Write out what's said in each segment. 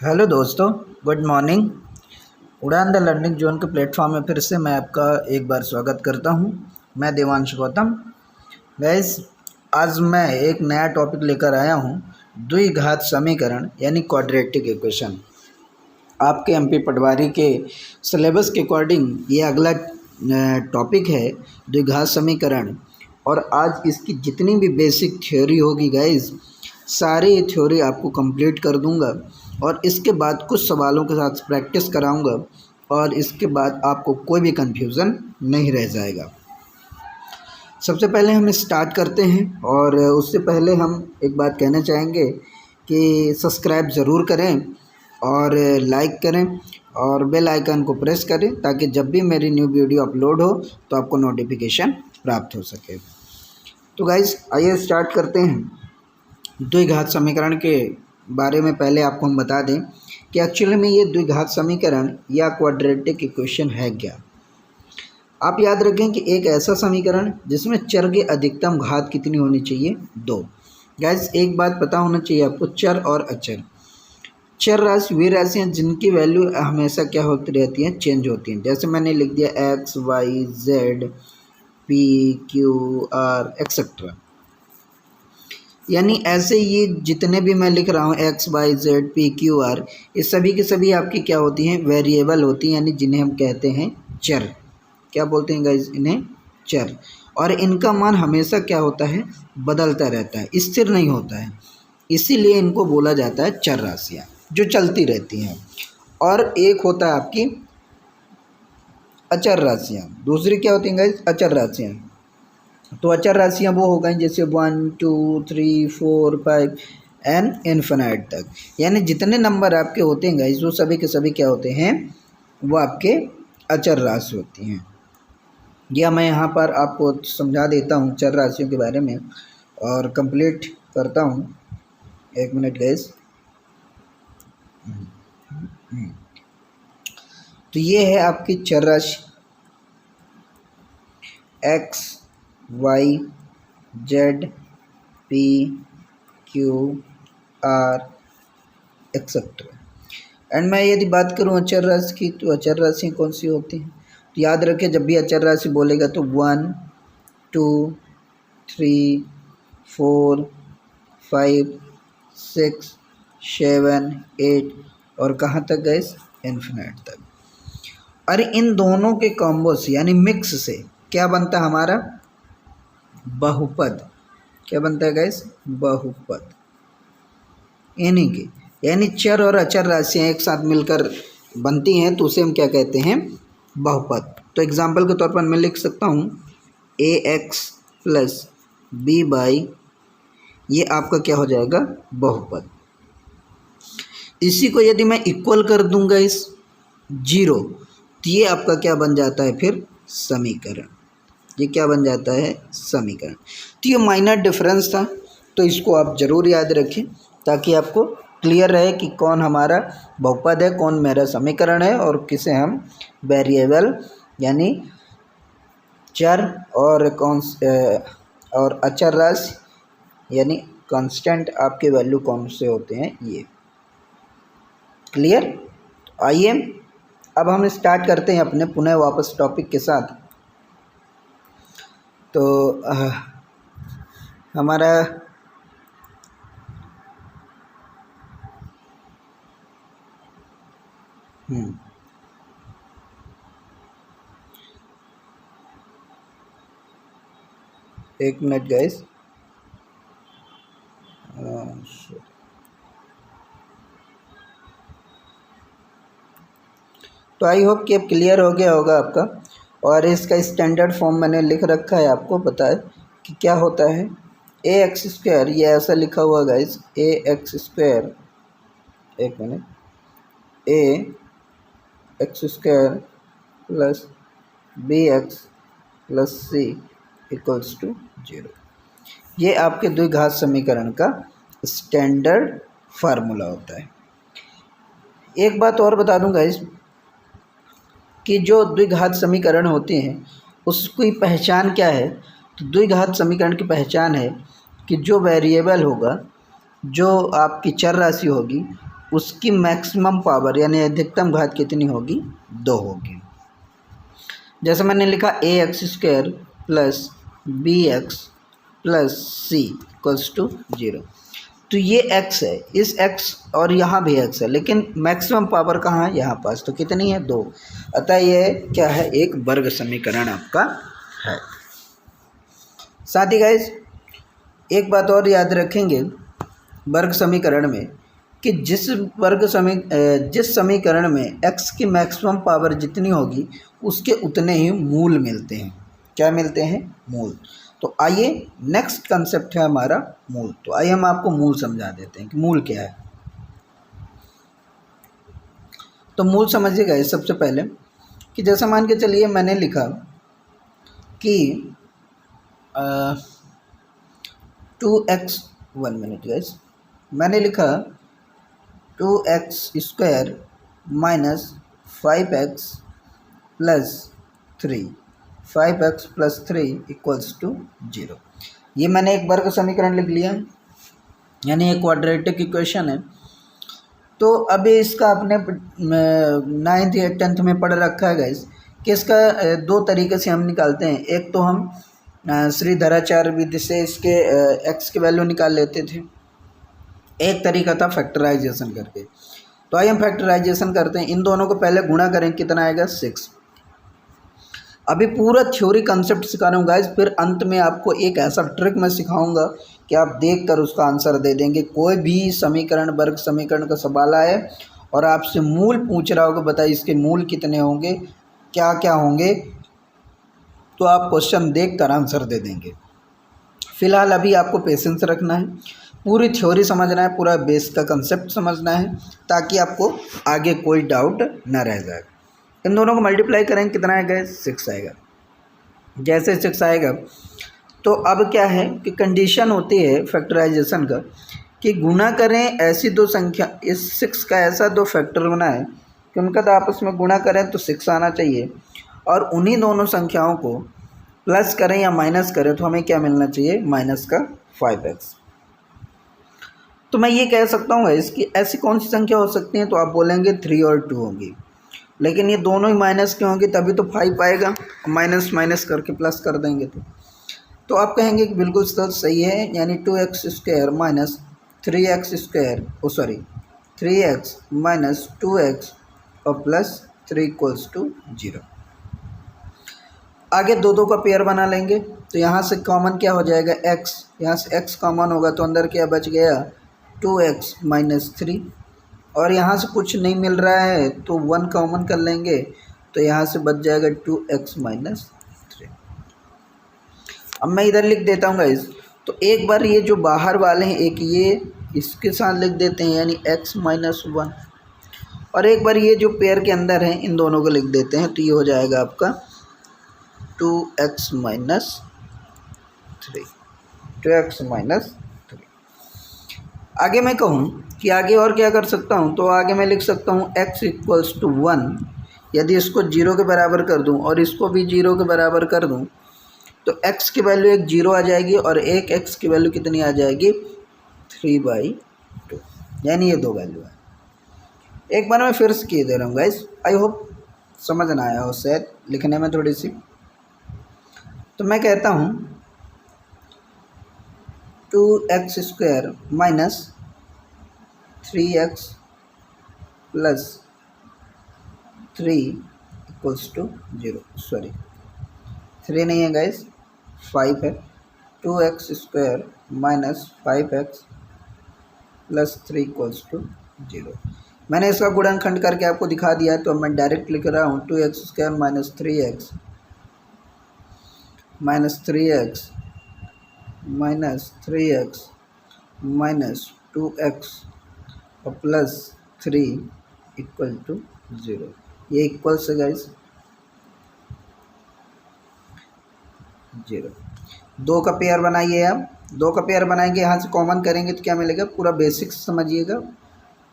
Hello दोस्तों, good morning. उड़ान the learning zone के प्लेटफॉर्म में फिर से मैं आपका एक बार स्वागत करता हूं। मैं देवांश गौतम। गाइस, आज मैं एक नया टॉपिक लेकर आया हूं, द्विघात समीकरण यानी क्वाड्रेटिक इक्वेशन। आपके एमपी पटवारी के सिलेबस के अकॉर्डिंग ये अगला टॉपिक है, द्विघात समीकरण। और आज इसकी जितनी भी बेसिक थ्योरी होगी गाइस, सारी थ्योरी आपको कंप्लीट कर दूंगा और इसके बाद कुछ सवालों के साथ प्रैक्टिस कराऊंगा और इसके बाद आपको कोई भी कन्फ्यूज़न नहीं रह जाएगा। सबसे पहले हम स्टार्ट करते हैं और उससे पहले हम एक बात कहना चाहेंगे कि सब्सक्राइब ज़रूर करें और लाइक करें और बेल आइकन को प्रेस करें ताकि जब भी मेरी न्यू वीडियो अपलोड हो तो आपको नोटिफिकेशन प्राप्त हो सके। तो गाइस, आइए स्टार्ट करते हैं। द्विघात समीकरण के बारे में पहले आपको हम बता दें कि एक्चुअली में ये द्विघात समीकरण या क्वाड्रेटिक इक्वेशन है क्या। आप याद रखें कि एक ऐसा समीकरण जिसमें चर की अधिकतम घात कितनी होनी चाहिए, 2। गाइस, एक बात पता होना चाहिए आपको, चर और अचर। चर राशि वे राशियाँ जिनकी वैल्यू हमेशा क्या होती रहती हैं, चेंज होती हैं। जैसे मैंने लिख दिया x y z p q r etcetera, यानी ऐसे ये जितने भी मैं लिख रहा हूँ x y z p q r, ये सभी की सभी आपकी क्या होती हैं, वेरिएबल होती हैं, यानी जिन्हें हम कहते हैं चर। क्या बोलते हैं गाइज, इन्हें चर। और इनका मान हमेशा क्या होता है, बदलता रहता है, स्थिर नहीं होता है। इसीलिए इनको बोला जाता है चर राशियाँ जो चलती रहती हैं। और एक होता है आपकी अचर राशियाँ। दूसरी क्या होती हैं गाइज, अचर राशियाँ। तो अचर राशियाँ वो हो गई जैसे 1 2 3 4 5 एंड इन्फिनाइट तक, यानी जितने नंबर आपके होते हैं गाइज वो सभी के सभी क्या होते हैं, वो आपके अचर राशि होती हैं। या मैं यहाँ पर आपको समझा देता हूँ चर राशियों के बारे में और कंप्लीट करता हूँ। एक मिनट गाइज। तो ये है आपकी चर राशि x y z p q r etcetera. And मैं यदि बात करूँ अचर राशि की, तो अचर राशि कौन सी होती हैं, तो याद रखें जब भी अचर राशि बोलेगा तो 1 2 3 4 5 6 7 8 और कहाँ तक गए, इन्फिनिट तक। और इन दोनों के कॉम्बो से यानी मिक्स से क्या बनता है हमारा, बहुपद। क्या बनता है गाइस, बहुपद। इन्हीं की यानी चर और अचर राशियाँ एक साथ मिलकर बनती हैं तो उसे हम क्या कहते हैं, बहुपद। तो एग्जांपल के तौर पर मैं लिख सकता हूँ ए एक्स प्लस बी बाई, ये आपका क्या हो जाएगा, बहुपद। इसी को यदि मैं इक्वल कर दूंगा इस 0, तो ये आपका क्या बन जाता है फिर, समीकरण। ये क्या बन जाता है, समीकरण। तो ये माइनर डिफरेंस था, तो इसको आप ज़रूर याद रखें ताकि आपको क्लियर रहे कि कौन हमारा बहुपद है, कौन मेरा समीकरण है और किसे हम वेरिएबल यानी चर और कौन और अचर राशि यानी कांस्टेंट आपके वैल्यू कौन से होते हैं, ये क्लियर। आइए अब हम स्टार्ट करते हैं अपने पुनः वापस टॉपिक के साथ। तो हमारा एक मिनट गाइस, तो आई होप कि अब क्लियर हो गया होगा आपका। और इसका स्टैंडर्ड फॉर्म मैंने लिख रखा है, आपको पता है कि क्या होता है, ए एक्स स्क्वायर, ये ऐसा लिखा हुआ गाइस, ए एक्स स्क्वायर, एक मिनट, a x square plus b x plus c equals to 0। ये आपके द्विघात समीकरण का स्टैंडर्ड फार्मूला होता है। एक बात और बता दूं गाइस कि जो द्विघात समीकरण होते हैं उसकी पहचान क्या है। तो द्विघात समीकरण की पहचान है कि जो वेरिएबल होगा, जो आपकी चर राशि होगी, उसकी मैक्सिमम पावर यानी अधिकतम घात कितनी होगी, 2 होगी। जैसे मैंने लिखा ax² plus bx plus c equals to 0। तो ये x है, इस x और यहाँ भी x है, लेकिन मैक्सिमम पावर कहाँ है, यहाँ पास, तो कितनी है, 2। अतः ये क्या है, एक वर्ग समीकरण आपका है। साथ ही गाइस एक बात और याद रखेंगे वर्ग समीकरण में कि जिस समीकरण में x की मैक्सिमम पावर जितनी होगी उसके उतने ही मूल मिलते हैं। क्या मिलते हैं, मूल। तो आइए नेक्स्ट कंसेप्ट है हमारा मूल। तो आइए हम आपको मूल समझा देते हैं कि मूल क्या है। तो मूल समझिएगा इस सबसे पहले कि जैसा मान के चलिए मैंने लिखा कि 2x 1 मिनट गाइस, मैंने लिखा 2x² minus 5x plus 3 5x plus 3 equals to 0। ये मैंने एक वर्ग समीकरण लिख लिया, यानी एक क्वाड्रेटिक इक्वेशन है। तो अभी इसका आपने 9th या 10th में पढ़ रखा है गाइस कि इसका 2 तरीके से हम निकालते हैं। एक तो हम श्रीधराचार्य विधि से इसके x की वैल्यू निकाल लेते थे, एक तरीका था फैक्टराइजेशन करके। तो आइए हम फैक्टराइजेशन करते हैं। इन दोनों को पहले गुणा करें, कितना आएगा, 6। अभी पूरा थ्योरी कंसेप्ट सिखा रहा हूँ गाइस, फिर अंत में आपको एक ऐसा ट्रिक मैं सिखाऊंगा कि आप देखकर उसका आंसर दे देंगे। कोई भी समीकरण, वर्ग समीकरण का सवाल आए और आपसे मूल पूछ रहा होगा, बताइए इसके मूल कितने होंगे, क्या क्या होंगे, तो आप क्वेश्चन देखकर आंसर दे देंगे। फिलहाल अभी आपको पेशेंस रखना है, पूरी थ्योरी समझना है, पूरा बेस का कंसेप्ट समझना है, ताकि आपको आगे कोई डाउट न रह जाए। इन दोनों को मल्टीप्लाई करेंगे, कितना आएगा, 6 आएगा। जैसे 6 आएगा तो अब क्या है कि कंडीशन होती है फैक्टराइजेशन का कि गुना करें ऐसी 2 संख्या, इस 6 का ऐसा 2 फैक्टर बनाएं कि उनका तो आपस में गुणा करें तो 6 आना चाहिए, और उन्हीं दोनों संख्याओं को प्लस करें या माइनस करें तो हमें क्या मिलना चाहिए, माइनस का 5x। तो मैं ये कह सकता हूँ इसकी ऐसी कौन सी संख्या हो सकती है, तो आप बोलेंगे 3 और 2 होगी, लेकिन ये दोनों ही माइनस क्यों होंगी, तभी तो 5 आएगा, माइनस माइनस करके प्लस कर देंगे। तो आप कहेंगे कि बिल्कुल सही है, यानी 2x² minus 3x² 3x minus 2x और प्लस 3 इक्वल्स टू 0। आगे 2 का पेयर बना लेंगे, तो यहाँ से कॉमन क्या हो जाएगा, x, यहाँ से x कॉमन होगा तो अंदर क्या बच गया, 2x माइनस 3, और यहाँ से कुछ नहीं मिल रहा है तो 1 कॉमन कर लेंगे, तो यहाँ से बच जाएगा 2x माइनस 3। अब मैं इधर लिख देता हूँ गाइस, तो एक बार ये जो बाहर वाले हैं, एक ये इसके साथ लिख देते हैं, यानी x माइनस 1, और एक बार ये जो पेयर के अंदर है इन दोनों को लिख देते हैं, तो ये हो जाएगा आपका 2x माइनस 3, 2x माइनस 3। आगे मैं कहूँ कि आगे और क्या कर सकता हूँ, तो आगे मैं लिख सकता हूँ x इक्वल्स टू 1। यदि इसको 0 के बराबर कर दूँ और इसको भी 0 के बराबर कर दूँ तो x की वैल्यू एक 0 आ जाएगी और एक x की वैल्यू कितनी आ जाएगी, 3/2, यानी ये 2 वैल्यू है। एक बार मैं फिर से किए दे रहा हूँ गाइस, आई होप समझ ना आया हो शायद लिखने में थोड़ी सी। तो मैं कहता हूँ 2x² minus 3x plus 3 equals to 0, 3 नहीं है गाइस, 5 है। 2x² minus 5x plus 3 equals to 0। मैंने इसका गुणनखंड करके आपको दिखा दिया, तो मैं डायरेक्ट लिख रहा हूँ 2x² minus 3x minus 3x minus 3x minus 2x और प्लस 3 इक्वल टू 0। ये इक्वल से गाइस 0। 2 का पेयर बनाइए आप, 2 का पेयर बनाएंगे, यहाँ से कॉमन करेंगे तो क्या मिलेगा, पूरा बेसिक्स समझिएगा।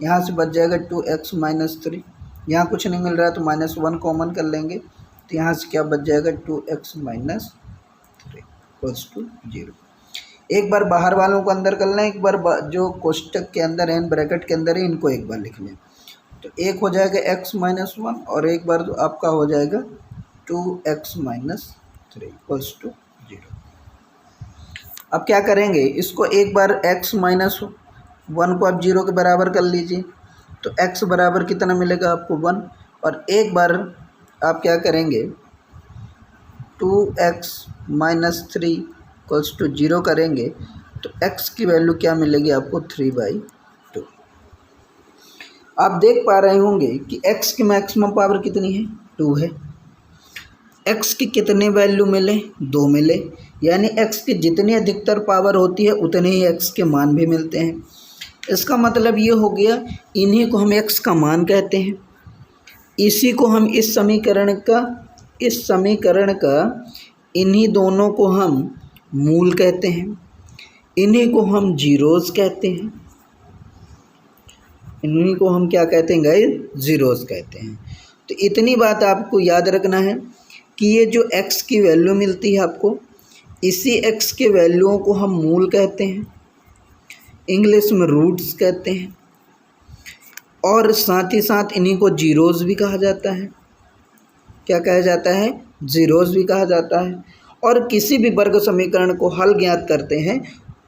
यहाँ से बच जाएगा 2x माइनस 3, यहाँ कुछ नहीं मिल रहा है तो -1 कॉमन कर लेंगे, तो यहाँ से क्या बच जाएगा 2x माइनस 3 इक्वल्स टू 0। एक बार बाहर वालों को अंदर कर लें, एक बार जो कोष्टक के अंदर है, ब्रैकेट के अंदर है, इनको एक बार लिख लें। तो एक हो जाएगा x-1 और एक बार तो आपका हो जाएगा 2x-3 इक्वल्स टू 0। अब क्या करेंगे, इसको एक बार x-1 को आप 0 के बराबर कर लीजिए, तो x बराबर कितना मिलेगा आपको 1, और एक बार आप क्या करेंगे 2x-3 इक्वल्स टू 0 करेंगे, तो x की वैल्यू क्या मिलेगी आपको 3/2। आप देख पा रहे होंगे कि x की मैक्सिमम पावर कितनी है, 2 है। x की कितने वैल्यू मिले, 2 मिले, यानी x की जितनी अधिकतर पावर होती है उतने ही x के मान भी मिलते हैं। इसका मतलब ये हो गया, इन्हीं को हम x का मान कहते हैं, इसी को हम इस समीकरण का इन्हीं दोनों को हम मूल कहते हैं, इन्हीं को हम जीरोस कहते हैं, इन्हीं को हम क्या कहते हैं गाइस, जीरोस कहते हैं। तो इतनी बात आपको याद रखना है कि ये जो x की वैल्यू मिलती है आपको, इसी x के वैल्यूओं को हम मूल कहते हैं, इंग्लिश में रूट्स कहते हैं, और साथ ही साथ इन्हीं को जीरोस भी कहा जाता है। क्या कहा जाता है, जीरोस भी कहा जाता है। और किसी भी वर्ग समीकरण को हल ज्ञात करते हैं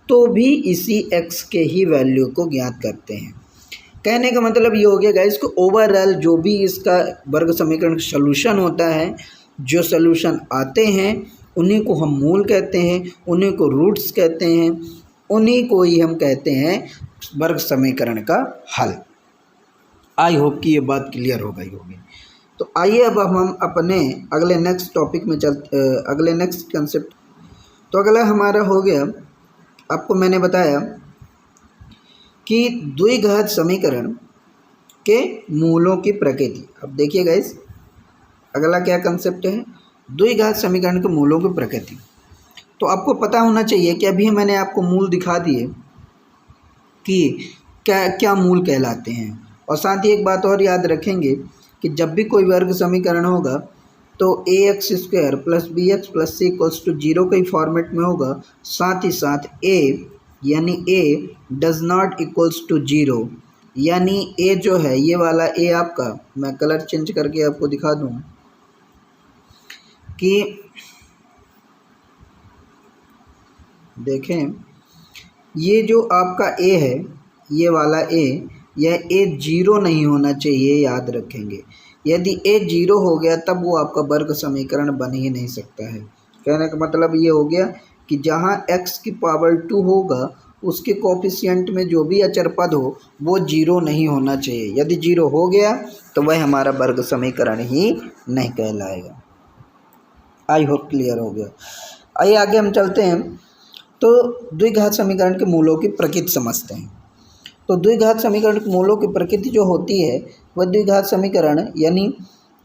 तो भी इसी x के ही वैल्यू को ज्ञात करते हैं। कहने का मतलब ये हो गया गाइस कि ओवरऑल जो भी इसका वर्ग समीकरण का सलूशन होता है, जो सलूशन आते हैं उन्हीं को हम मूल कहते हैं, उन्हीं को रूट्स कहते हैं, उन्हीं को ही हम कहते हैं वर्ग समीकरण का हल। आई होप कि ये बात क्लियर हो गई होगी। तो आइए अब हम अपने अगले नेक्स्ट टॉपिक में अगले नेक्स्ट कंसेप्ट। तो अगला हमारा हो गया, आपको मैंने बताया कि द्विघात समीकरण के मूलों की प्रकृति। अब देखिए गाइस, अगला क्या कंसेप्ट है, द्विघात समीकरण के मूलों की प्रकृति। तो आपको पता होना चाहिए कि अभी मैंने आपको मूल दिखा दिए कि क्या क्या मूल कहलाते हैं, और साथ ही एक बात और याद रखेंगे कि जब भी कोई वर्ग समीकरण होगा तो ax² + bx + c = 0 के फॉर्मेट में होगा। साथ ही साथ a यानी a does not equals to 0, यानी a जो है, ये वाला a आपका, मैं कलर चेंज करके आपको दिखा दूँ कि देखें, ये जो आपका a है, ये वाला a, यह a 0 नहीं होना चाहिए, याद रखेंगे। यदि a 0 हो गया तब वो आपका वर्ग समीकरण बन ही नहीं सकता है। कहने का मतलब ये हो गया कि जहाँ x की पावर 2 होगा उसके कोफिशिएंट में जो भी अचर पद हो वो 0 नहीं होना चाहिए। यदि 0 हो गया तो वह हमारा वर्ग समीकरण ही नहीं कहलाएगा। आई होप क्लियर हो गया। आइए आगे हम चलते हैं, तो द्विघात समीकरण के मूलों की प्रकृति समझते हैं। तो द्विघात समीकरण के मूलों की प्रकृति जो होती है वह द्विघात समीकरण यानी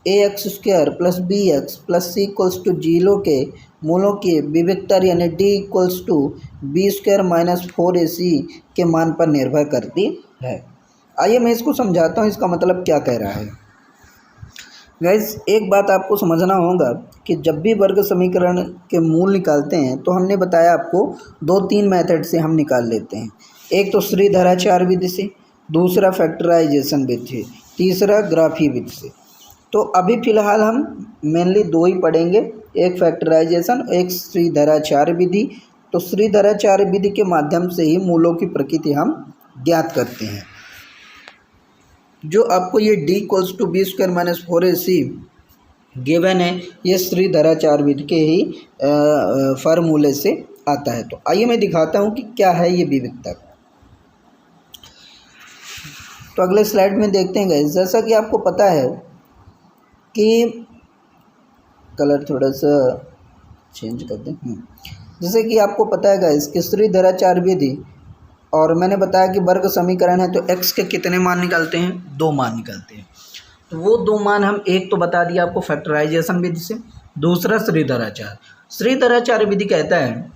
ax² + bx + c = 0 के मूलों की विविधता यानी d = b² - 4ac के मान पर निर्भर करती है। आइए मैं इसको समझाता हूँ, इसका मतलब क्या कह रहा है। गाइस, एक बात आपको समझना होगा कि जब भी वर्ग समीकरण के मूल निकालते हैं तो हमने बताया आपको 2-3 मेथड से हम निकाल लेते हैं। एक तो श्रीधराचार्य विधि से, दूसरा फैक्टराइजेशन विधि से, तीसरा ग्राफी विधि से। तो अभी फ़िलहाल हम मेनली 2 ही पढ़ेंगे, एक फैक्टराइजेशन, एक श्रीधराचार्य विधि। तो श्रीधराचार्य विधि के माध्यम से ही मूलों की प्रकृति हम ज्ञात करते हैं। जो आपको ये d = b² - 4ac गिवन है, ये श्रीधराचार्य विधि के ही फार्मूले से आता है। तो आइए मैं दिखाता हूँ कि क्या है ये विविधता। तो अगले स्लाइड में देखते हैं गाइस, जैसा कि आपको पता है कि कलर थोड़ा सा चेंज कर दें, जैसे कि आपको पता है गाइस कि श्रीधराचार्य विधि, और मैंने बताया कि वर्ग समीकरण है तो x के कितने मान निकालते हैं, 2 मान निकालते हैं। तो वो 2 मान हम, एक तो बता दिया आपको फैक्टराइजेशन विधि से, दूसरा श्रीधराचार्य विधि कहता है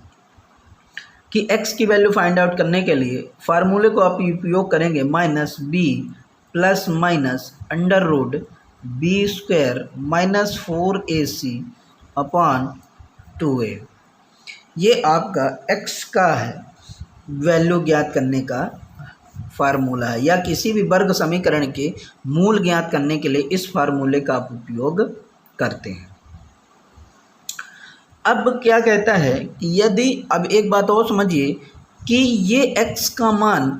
कि x की वैल्यू फाइंड आउट करने के लिए फार्मूले को आप उपयोग करेंगे -b ± (b² - 4ac/2a), ये आपका x का है वैल्यू ज्ञात करने का फार्मूला है, या किसी भी वर्ग समीकरण के मूल ज्ञात करने के लिए इस फार्मूले का आप उपयोग करते हैं। अब क्या कहता है कि यदि, अब एक बात और समझिए कि ये x का मान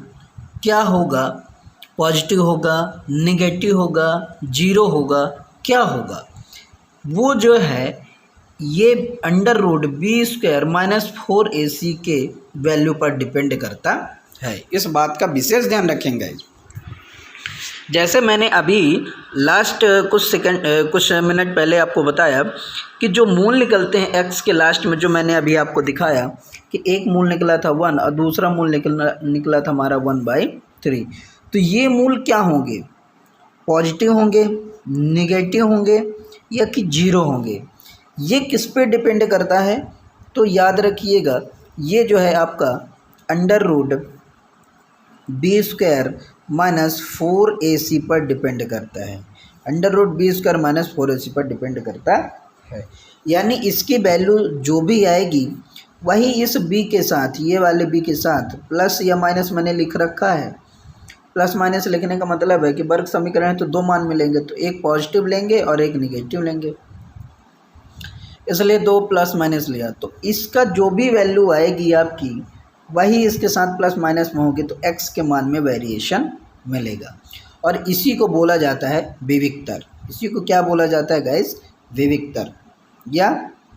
क्या होगा, पॉजिटिव होगा, नेगेटिव होगा, जीरो होगा, क्या होगा, वो जो है ये under root b square minus 4ac के वैल्यू पर डिपेंड करता है। इस बात का विशेष ध्यान रखेंगे। जैसे मैंने अभी लास्ट कुछ मिनट पहले आपको बताया कि जो मूल निकलते हैं x के लास्ट में, जो मैंने अभी आपको दिखाया कि एक मूल निकला था 1 और दूसरा मूल निकला था हमारा 1/3। तो ये मूल क्या होंगे, पॉजिटिव होंगे, नेगेटिव होंगे या कि जीरो होंगे। ये किस पे डिपेंड करता है, तो याद रखिएगा ये जो है आपका under root b square minus 4ac पर डिपेंड करता है। Under root b square minus 4ac पर डिपेंड करता है, यानी इसकी वैल्यू जो भी आएगी वही इस b के साथ, ये वाले b के साथ प्लस या माइनस मैंने लिख रखा है। प्लस माइनस लिखने का मतलब है कि वर्ग समीकरण है तो दो मान मिलेंगे, तो एक पॉजिटिव लेंगे और एक निगेटिव लेंगे, इसलिए दो प्लस माइनस लिया। तो इसका जो भी वैल्यू आएगी आपकी वही इसके साथ प्लस माइनस में होगी, तो x के मान में वेरिएशन मिलेगा और इसी को बोला जाता है विविक्तर। इसी को क्या बोला जाता है गाइस, विविक्तर या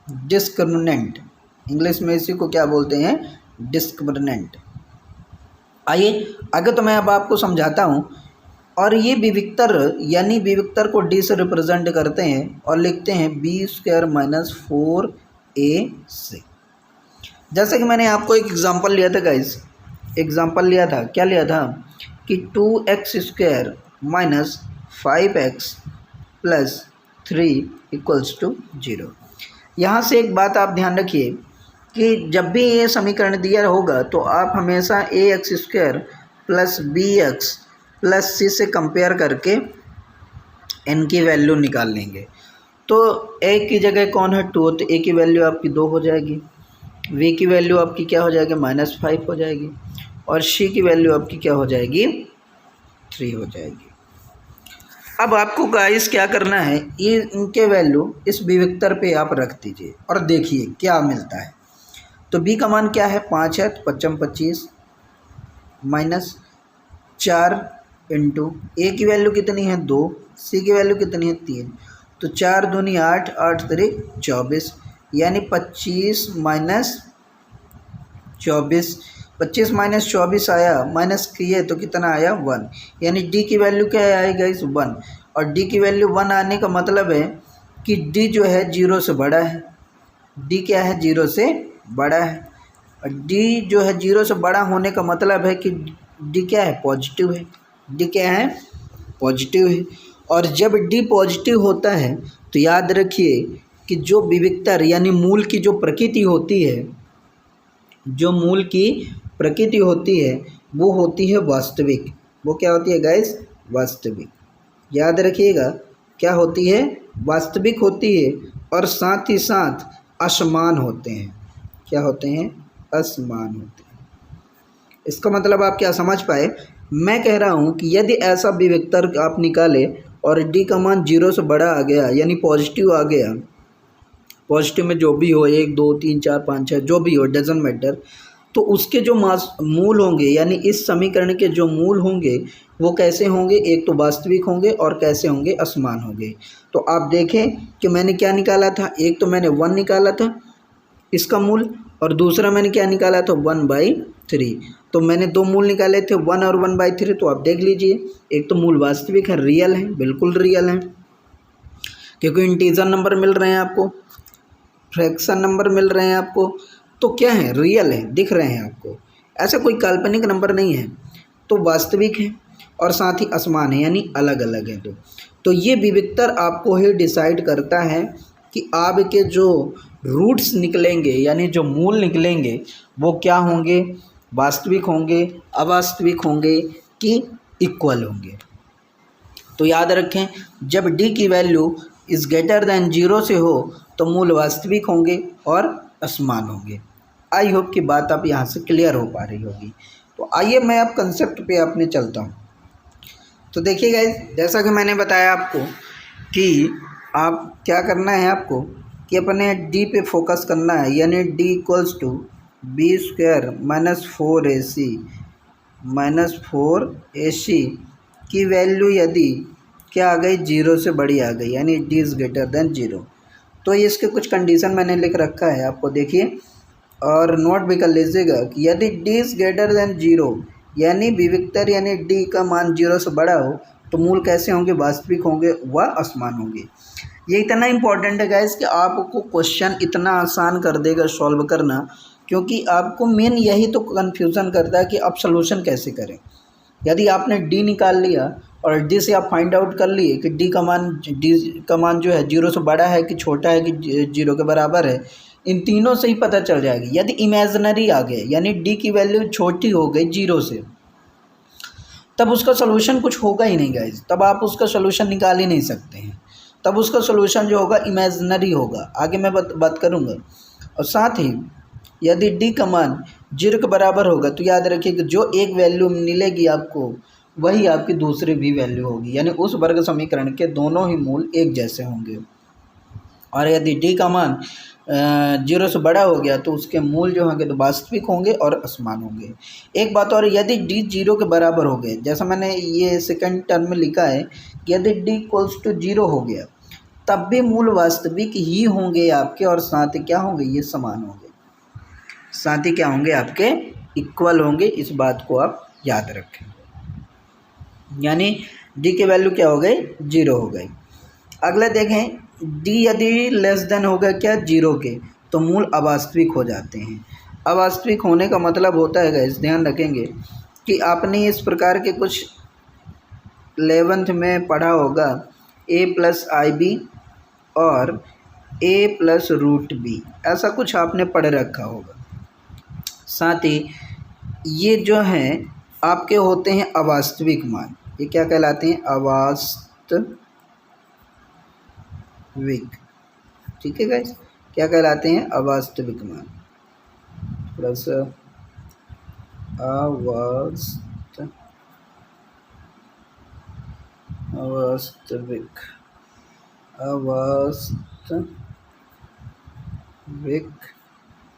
डिस्क्रिमिनेंट। इंग्लिश में इसी को क्या बोलते हैं, डिस्क्रिमिनेंट। आइए आगे तो मैं अब आपको समझाता हूँ। और ये विविक्तर यानी विविक्तर को d से रिप्रेजेंट करते हैं और लिखते हैं बी स्क्वायर माइनस 4ac। जैसे कि मैंने आपको एक एग्जांपल लिया था गाइस, एग्जांपल लिया था, क्या लिया था कि 2x square minus 5x plus 3 equals to 0। यहाँ से एक बात आप ध्यान रखिए कि जब भी ये समीकरण दिया होगा तो आप हमेशा ax square plus bx plus c से कंपेयर करके इनकी वैल्यू निकाल लेंगे। तो a की जगह कौन है 2, तो a की वैल्यू आपकी 2 हो जाएगी, v की वैल्यू आपकी क्या हो जाएगी -5 हो जाएगी और c की वैल्यू आपकी क्या हो जाएगी 3 हो जाएगी। अब आपको गाइस क्या करना है, ये इनके वैल्यू इस विविक्तर पे आप रख दीजिए और देखिए क्या मिलता है। तो b का मान क्या है 5 है, तो 5 25 माइनस 4 इंटू a की वैल्यू कितनी है 2, c की वैल्यू कितनी है 3, तो 4 दूनी 8, 8 3 24, यानी 25 माइनस 24, 25 माइनस 24 आया, माइनस किए तो कितना आया 1, यानी d की वैल्यू क्या आएगा इस 1। और d की वैल्यू 1 आने का मतलब है कि d जो है 0 से बड़ा है, d क्या है 0 से बड़ा है, और d जो है 0 से बड़ा होने का मतलब है कि d क्या है पॉजिटिव है, d क्या है पॉजिटिव है। और जब d पॉजिटिव होता है तो याद रखिए कि जो विविक्तर यानी मूल की जो प्रकृति होती है, जो मूल की प्रकृति होती है वो होती है वास्तविक। वो क्या होती है गाइस, वास्तविक। याद रखिएगा क्या होती है, वास्तविक होती है और साथ ही साथ असमान होते हैं। क्या होते हैं, असमान होते हैं। इसका मतलब आप क्या समझ पाए, मैं कह रहा हूँ कि यदि ऐसा विविक्तर आप निकाले और d का मान 0 से बड़ा आ गया यानी पॉजिटिव आ गया, पॉजिटिव में जो भी हो 1 2 3 4 5 6 जो भी हो डजंट मैटर, तो उसके जो मूल होंगे यानी इस समीकरण के जो मूल होंगे वो कैसे होंगे, एक तो वास्तविक होंगे और कैसे होंगे, असमान होंगे। तो आप देखें कि मैंने क्या निकाला था, एक तो मैंने 1 निकाला था इसका मूल और दूसरा मैंने क्या निकाला था 1/3। तो मैंने दो मूल निकाले थे 1 और 1/3। तो आप देख लीजिए एक तो मूल वास्तविक है, रियल है, बिल्कुल रियल है क्योंकि इंटीजर नंबर मिल रहे हैं आपको, फ्रैक्शन नंबर मिल रहे हैं आपको, तो क्या है रियल है, दिख रहे हैं आपको, ऐसा कोई काल्पनिक नंबर नहीं है। तो वास्तविक है और साथ ही असमान है यानी अलग अलग है। तो ये विविक्तर आपको ही डिसाइड करता है कि आपके जो रूट्स निकलेंगे यानी जो मूल निकलेंगे वो क्या होंगे, वास्तविक होंगे, अवास्तविक होंगे कि इक्वल होंगे। तो याद रखें जब d की वैल्यू इज़ ग्रेटर देन 0 से हो तो मूल वास्तविक होंगे और असमान होंगे। आई होप कि बात आप यहाँ से क्लियर हो पा रही होगी। तो आइए मैं अब कंसेप्ट पे अपने चलता हूँ। तो देखिए गाइस, जैसा कि मैंने बताया आपको कि आप क्या करना है आपको कि अपने डी पे फोकस करना है, यानी d equals to b square minus 4ac minus 4ac की वैल्यू यदि क्या आ गई, 0 से बड़ी आ गई, यानी डी इज़ ग्रेटर देन 0। तो इसके कुछ कंडीशन मैंने लिख रखा है, आपको देखिए और नोट भी कर लीजिएगा कि यदि डी इज़ ग्रेटर देन 0 यानी विविक्तर यानी डी का मान 0 से बड़ा हो तो मूल कैसे होंगे, वास्तविक होंगे व असमान होंगे। ये इतना इंपॉर्टेंट है गाइस कि आपको क्वेश्चन इतना आसान कर देगा सॉल्व करना, क्योंकि आपको मेन यही तो कन्फ्यूज़न करता है कि आप सोल्यूशन कैसे करें। यदि आपने डी निकाल लिया और डी से आप फाइंड आउट कर लिए कि डी का मान जो है 0 से बड़ा है कि छोटा है कि 0 के बराबर है, इन तीनों से ही पता चल जाएगी। यदि इमेजिनरी आ गए यानी डी की वैल्यू छोटी हो गई 0 से, तब उसका सोल्यूशन कुछ होगा ही नहीं गाइज, तब आप उसका सोल्यूशन निकाल ही नहीं सकते हैं। तब उसका सोल्यूशन जो होगा इमेजिनरी होगा, आगे मैं बात करूँगा। और साथ ही यदि डी का मान 0 के बराबर होगा तो याद रखिए कि जो एक वैल्यू मिलेगी आपको वही आपकी दूसरी भी वैल्यू होगी, यानी उस वर्ग समीकरण के दोनों ही मूल एक जैसे होंगे। और यदि डी का मान 0 से बड़ा हो गया तो उसके मूल जो होंगे तो वास्तविक होंगे और असमान होंगे। एक बात और, यदि डी 0 के बराबर हो गए, जैसा मैंने ये सेकंड टर्म में लिखा है, यदि डी इक्वल्स टू 0 हो गया तब भी मूल वास्तविक ही होंगे आपके, और साथ ही क्या होंगे, ये समान होंगे, साथ ही क्या होंगे आपके, इक्वल होंगे। इस बात को आप याद रखें। यानी डी की वैल्यू क्या हो गई, 0 हो गई। अगले देखें, डी यदि लेस देन हो गया क्या, 0 के, तो मूल अवास्तविक हो जाते हैं। अवास्तविक होने का मतलब होता है गाइस, ध्यान रखेंगे कि आपने इस प्रकार के कुछ 11th में पढ़ा होगा, a प्लस आई बी और a प्लस रूट बी, ऐसा कुछ आपने पढ़ रखा होगा। साथ ही ये जो हैं आपके होते हैं अवास्तविक मान, ये क्या कहलाते हैं, अवास्तविक, ठीक है गाइस, क्या कहलाते हैं, अवास्तविक मान। थोड़ा सा अवास्तविक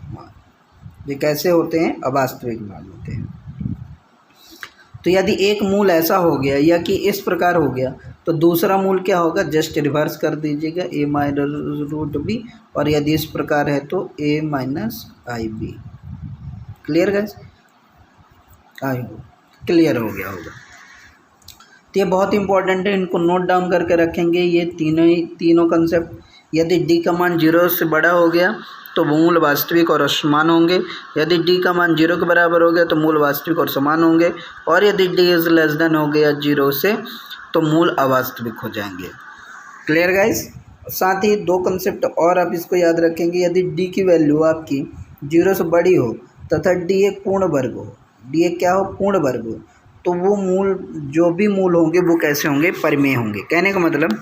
मान, ये कैसे होते हैं, अवास्तविक मान होते हैं। तो यदि एक मूल ऐसा हो गया या कि इस प्रकार हो गया तो दूसरा मूल क्या होगा, जस्ट रिवर्स कर दीजिएगा, a माइनस रूट बी, और यदि इस प्रकार है तो a minus i b. Clear guys, आई हो क्लियर हो गया होगा। तो ये बहुत इंपॉर्टेंट है, इनको नोट डाउन करके रखेंगे, ये तीनों कंसेप्ट। यदि डी का मान 0 से बड़ा हो गया तो मूल वास्तविक और असमान होंगे, यदि डी का मान 0 के बराबर हो गया तो मूल वास्तविक और समान होंगे, और यदि डी इज़ लेस देन हो गया 0 से तो मूल अवास्तविक हो जाएंगे। Clear guys. साथ ही दो कंसेप्ट और आप इसको याद रखेंगे, यदि डी की वैल्यू आपकी 0 से बड़ी हो तथा डी एक पूर्ण वर्ग हो, डी एक क्या हो, पूर्ण वर्ग हो, तो वो मूल, जो भी मूल होंगे वो कैसे होंगे, परिमेय होंगे। कहने का मतलब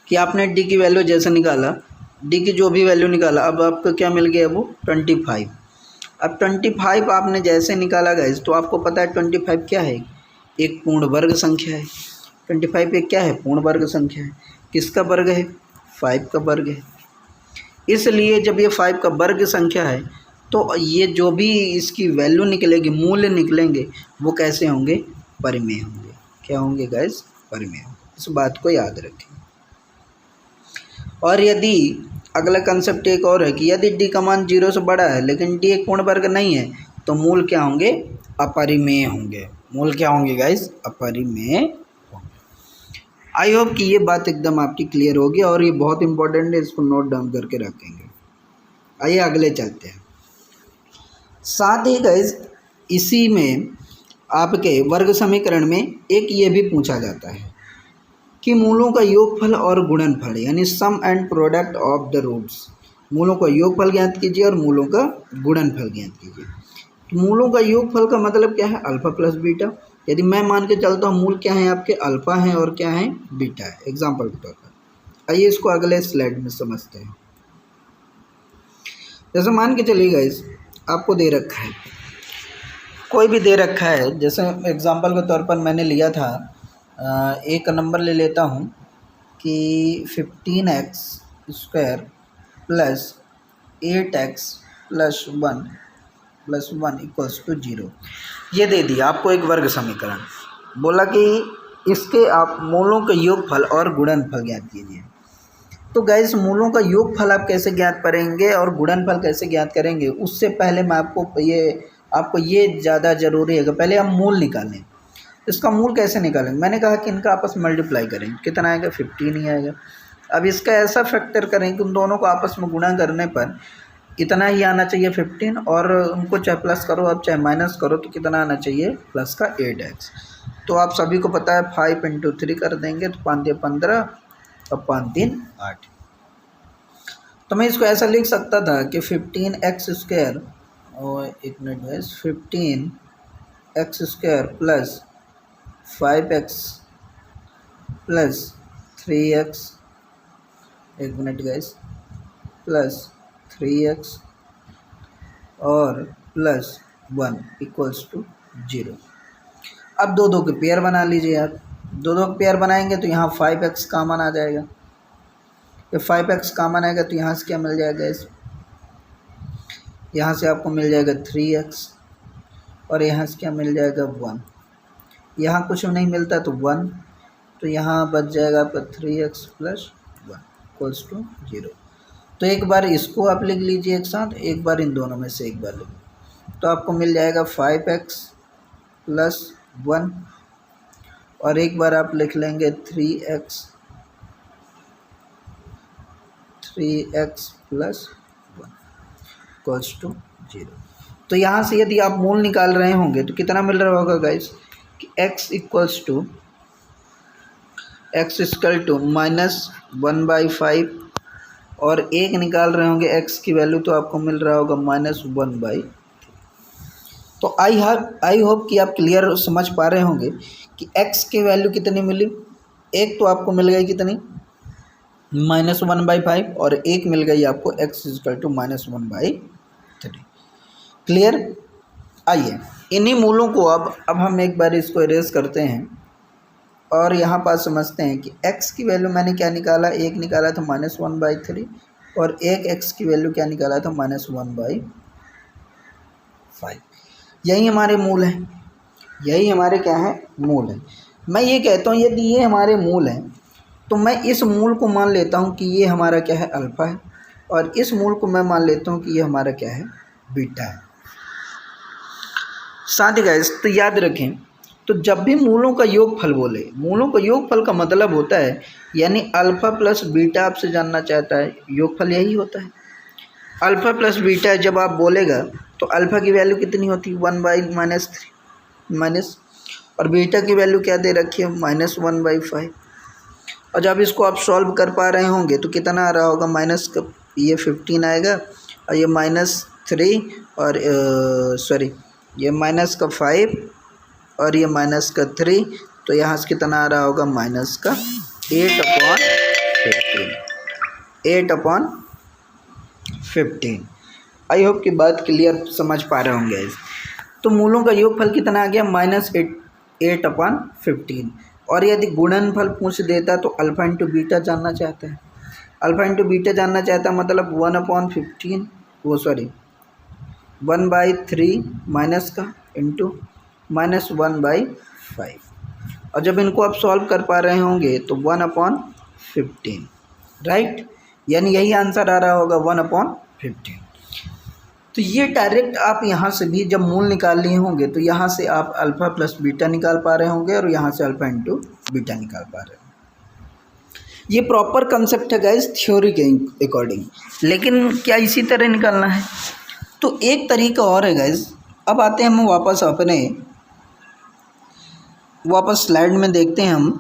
कि आपने डी की वैल्यू जैसे निकाला, डी की जो भी वैल्यू निकाला, अब आपको क्या मिल गया, वो 25। अब 25 आपने जैसे निकाला गाइस, तो आपको पता है 25 क्या है, एक पूर्ण वर्ग संख्या है। 25 एक क्या है, पूर्ण वर्ग संख्या है। किसका वर्ग है, 5 का वर्ग है। इसलिए जब ये 5 का वर्ग संख्या है तो ये जो भी इसकी वैल्यू निकलेगी, मूल्य निकलेंगे, वो कैसे होंगे, परिमेय होंगे। क्या होंगे गाइस, परिमेय होंगे। इस बात को याद रखें। और यदि अगला कंसेप्ट एक और है कि यदि डी का मान 0 से बड़ा है लेकिन डी एक पूर्ण वर्ग नहीं है तो मूल क्या होंगे, अपरिमेय होंगे। मूल क्या होंगे गाइस, अपरिमेय होंगे। आई होप कि ये बात एकदम आपकी क्लियर होगी और ये बहुत इंपॉर्टेंट है, इसको नोट डाउन करके रखेंगे। आइए अगले चलते हैं। साथ ही गाइस इसी में आपके वर्ग समीकरण में एक ये भी पूछा जाता है कि मूलों का योगफल और गुणनफल, यानी sum and product of the roots. मूलों का योगफल ज्ञात कीजिए और मूलों का गुणनफल ज्ञात कीजिए। तो मूलों का योगफल का मतलब क्या है, अल्फा प्लस बीटा। यदि मैं मान के चलता हूँ मूल क्या है आपके, अल्फा है और क्या है, बीटा है। एग्जाम्पल के तौर पर आइए इसको अगले स्लाइड में समझते हैं। जैसे मान के चलिए गाइस, आपको दे रखा है, कोई भी दे रखा है, जैसे एग्जांपल के तौर पर मैंने लिया था, एक नंबर ले लेता हूँ कि 15x² plus 8x plus one equals to 0। ये दे दिया आपको एक वर्ग समीकरण, बोला कि इसके आप मूलों का योगफल और गुणनफल ज्ञात कीजिए। तो गाइस मूलों का योगफल आप कैसे ज्ञात करेंगे और गुणनफल कैसे ज्ञात करेंगे, उससे पहले मैं आपको ये ज़्यादा ज़रूरी है कि पहले हम मूल निकालें। इसका मूल कैसे निकालेंगे, मैंने कहा कि इनका आपस में मल्टीप्लाई करें, कितना आएगा 15 ही आएगा। अब इसका ऐसा फैक्टर करें कि उन दोनों को आपस में गुणा करने पर इतना ही आना चाहिए 15, और उनको चाहे प्लस करो अब चाहे माइनस करो तो कितना आना चाहिए प्लस का 8x। तो आप सभी को पता है 5 × 3 कर देंगे तो 5 × 15 और 5 × 3 = 8। तो मैं इसको ऐसा लिख सकता था कि 15x² और 15x² plus 5x plus 3x plus 3x और प्लस 1 इक्वल्स टू 0। अब दो के पेयर बना लीजिए आप। दो के पेयर बनाएंगे तो यहाँ 5x कॉमन आ जाएगा। जब 5x कॉमन आएगा तो यहाँ से क्या मिल जाएगा, इस यहाँ से आपको मिल जाएगा 3x और यहाँ से क्या मिल जाएगा 1। यहाँ कुछ नहीं मिलता तो 1, तो यहाँ बच जाएगा आपका 3x प्लस 1 इक्वल्स टू 0। तो एक बार इसको आप लिख लीजिए एक साथ, एक बार इन दोनों में से एक बार लिख, तो आपको मिल जाएगा 5x प्लस 1 और एक बार आप लिख लेंगे 3x प्लस 1 इक्वल्स टू 0। तो यहाँ से यदि आप मूल निकाल रहे होंगे तो कितना मिल रहा होगा गाइस कि x इक्वल्स टू -1/5 और एक निकाल रहे होंगे x की वैल्यू तो आपको मिल रहा होगा -1/3। तो आई होप कि आप क्लियर समझ पा रहे होंगे कि x की वैल्यू कितनी मिली। एक तो आपको मिल गई कितनी -1/5 और एक मिल गई आपको x -1/3। क्लियर। आइए इन्हीं मूलों को अब हम एक बार इसको इरेज करते हैं और यहाँ पास समझते हैं कि x की वैल्यू मैंने क्या निकाला, एक निकाला था -1/3 और एक x की वैल्यू क्या निकाला था -1/5। यही हमारे मूल हैं, यही हमारे क्या है मूल है। मैं ये कहता हूँ यदि ये हमारे मूल हैं तो मैं इस मूल को मान लेता हूँ कि ये हमारा क्या है अल्फ़ा है और इस मूल को मैं मान लेता हूँ कि ये हमारा क्या है बीटा है। साथ ही गाइस तो याद रखें, तो जब भी मूलों का योगफल बोले, मूलों का योगफल का मतलब होता है यानी अल्फ़ा प्लस बीटा आपसे जानना चाहता है, योगफल यही होता है। अल्फ़ा प्लस बीटा जब आप बोलेगा तो अल्फ़ा की वैल्यू कितनी होती है 1/-3 माइनस, और बीटा की वैल्यू क्या दे रखी है -1/5। और जब इसको आप सॉल्व कर पा रहे होंगे तो कितना आ रहा होगा माइनस का, ये 15 आएगा और ये -3 और ये माइनस का 5 और ये माइनस का 3, तो यहाँ से कितना आ रहा होगा माइनस का 8/15। आई होप कि बात क्लियर समझ पा रहे होंगे। तो मूलों का योगफल कितना आ गया -8/15। और यदि गुणनफल पूछ देता तो अल्फ़ा इंटू बीटा जानना चाहता है, अल्फ़ा इंटू बीटा जानना चाहता है मतलब 1/15 1/3 माइनस का इंटू -1/5। और जब इनको आप सॉल्व कर पा रहे होंगे तो 1/15, राइट, यानी यही आंसर आ रहा होगा 1/15। तो ये डायरेक्ट आप यहाँ से भी जब मूल निकाल लिए होंगे तो यहाँ से आप अल्फ़ा प्लस बीटा निकाल पा रहे होंगे और यहाँ से अल्फ़ा इंटू बीटा निकाल पा रहे होंगे। ये प्रॉपर कंसेप्ट है गाइस थ्योरी के अकॉर्डिंग, लेकिन क्या इसी तरह निकालना है? तो एक तरीका और है गाइस। अब आते हैं हम वापस स्लाइड में देखते हैं हम,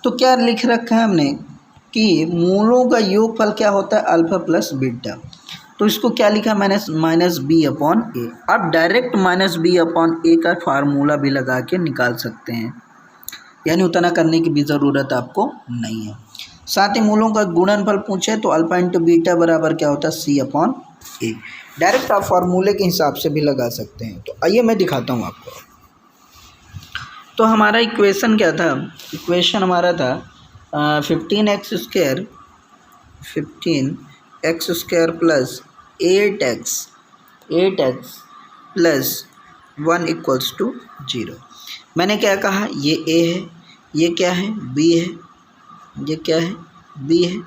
तो क्या लिख रखा है हमने कि मूलों का योगफल क्या होता है अल्फ़ा प्लस बीटा। तो इसको क्या लिखा मैंने -b/a। आप डायरेक्ट -b/a का फार्मूला भी लगा के निकाल सकते हैं, यानी उतना करने की भी ज़रूरत आपको नहीं है। साथ ही मूलों का गुणनफल पूछे तो अल्फ़ा इंटू बीटा बराबर क्या होता है c/a ए। डायरेक्ट आप फार्मूले के हिसाब से भी लगा सकते हैं। तो आइए मैं दिखाता हूँ आपको। तो हमारा इक्वेशन क्या था? इक्वेशन हमारा था 15x² plus 8x plus 1 equals to 0। मैंने क्या कहा? ये ए है, ये क्या है? बी है, ये क्या है? बी है,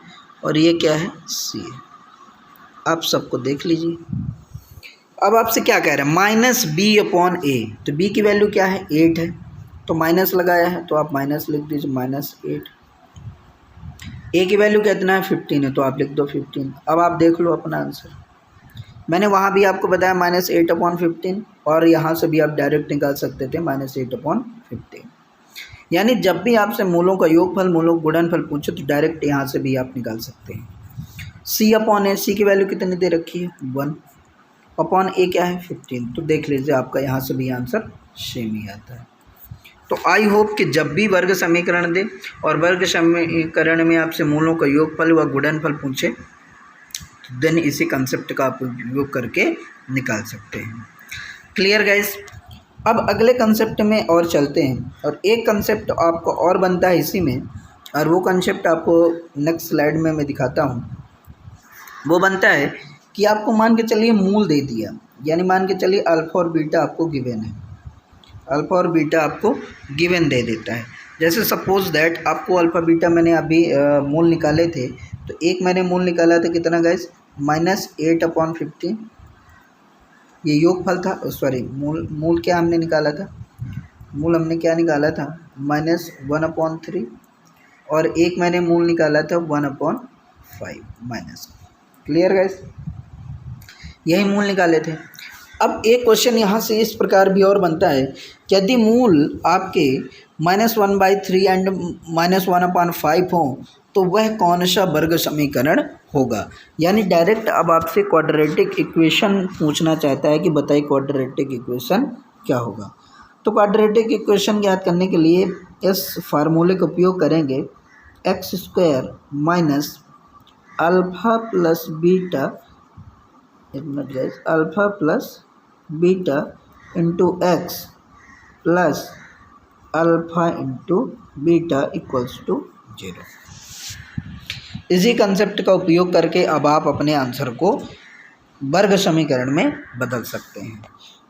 और ये क्या है? सी है। आप सबको देख लीजिए। अब आपसे क्या कह रहे हैं? माइनस बी अपॉन ए। तो बी की वैल्यू क्या है? 8 है, तो माइनस लगाया है, तो आप माइनस लिख दीजिए, -8। ए की वैल्यू कितना है? 15 है, तो आप लिख दो 15। अब आप देख लो अपना आंसर। मैंने वहाँ भी आपको बताया -8/15, और यहाँ से भी आप डायरेक्ट निकाल सकते थे -8/15। यानी जब भी आपसे मूलों का योगफल, मूलों का गुणनफल पूछे तो डायरेक्ट यहाँ से भी आप निकाल सकते हैं। सी अपॉन ए, सी की वैल्यू कितनी दे रखी है? 1 अपॉन ए क्या है? 15। तो देख लीजिए आपका यहाँ से भी आंसर सेम ही आता है। तो आई होप कि जब भी वर्ग समीकरण दे और वर्ग समीकरण में आपसे मूलों का योगफल व गुणनफल पूछे तो देन इसी कंसेप्ट का आप उपयोग करके निकाल सकते हैं। Clear guys? अब अगले कंसेप्ट में और चलते हैं, और एक कंसेप्ट आपको और बनता है इसी में, और वो कंसेप्ट आपको नेक्स्ट स्लाइड में मैं दिखाता हूँ। वो बनता है कि आपको मान के चलिए मूल दे दिया, यानी मान के चलिए अल्फ़ा और बीटा आपको गिवन है, अल्फ़ा और बीटा आपको गिवन दे देता है। जैसे सपोज दैट आपको अल्फ़ा बीटा मैंने अभी मूल निकाले थे, तो एक मैंने मूल निकाला था कितना गाइस? -8/15। ये योगफल था, सॉरी मूल क्या हमने निकाला था? मूल हमने क्या निकाला था? -1/3, और एक मैंने मूल निकाला था 1/5 माइनस। Clear guys? यही मूल निकाले थे। अब एक क्वेश्चन यहाँ से इस प्रकार भी और बनता है कि यदि मूल आपके -1/3 एंड -1/5 हो तो वह कौन सा वर्ग समीकरण होगा? यानी डायरेक्ट अब आपसे क्वाड्रेटिक इक्वेशन पूछना चाहता है कि बताइए क्वाड्रेटिक इक्वेशन क्या होगा। तो क्वाड्रेटिक इक्वेशन ज्ञात करने के लिए इस फार्मूले का उपयोग करेंगे, x² minus alpha plus beta, एक minute guys, alpha plus beta into x plus alpha into beta equals to 0। इसी कंसेप्ट का उपयोग करके अब आप अपने आंसर को वर्ग समीकरण में बदल सकते हैं।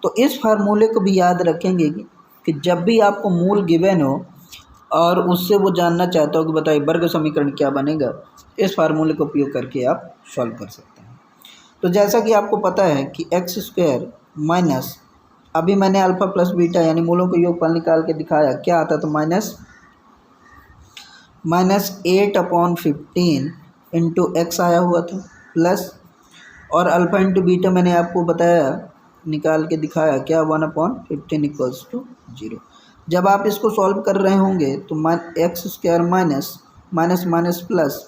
तो इस फार्मूले को भी याद रखेंगे कि जब भी आपको मूल गिवन हो और उससे वो जानना चाहता हो कि बताइए वर्ग समीकरण क्या बनेगा, इस फार्मूले का उपयोग करके आप सॉल्व कर सकते हैं। तो जैसा कि आपको पता है कि x² माइनस, अभी मैंने अल्फ़ा प्लस बीटा यानी मूलों को योगफल निकाल के दिखाया, क्या आता तो -8/15 इंटू एक्स आया हुआ था, प्लस और अल्फ़ा इंटू बीटा मैंने आपको बताया निकाल के दिखाया क्या 1/15 इक्वल्स टू 0। जब आप इसको सॉल्व कर रहे होंगे तो x² minus minus minus plus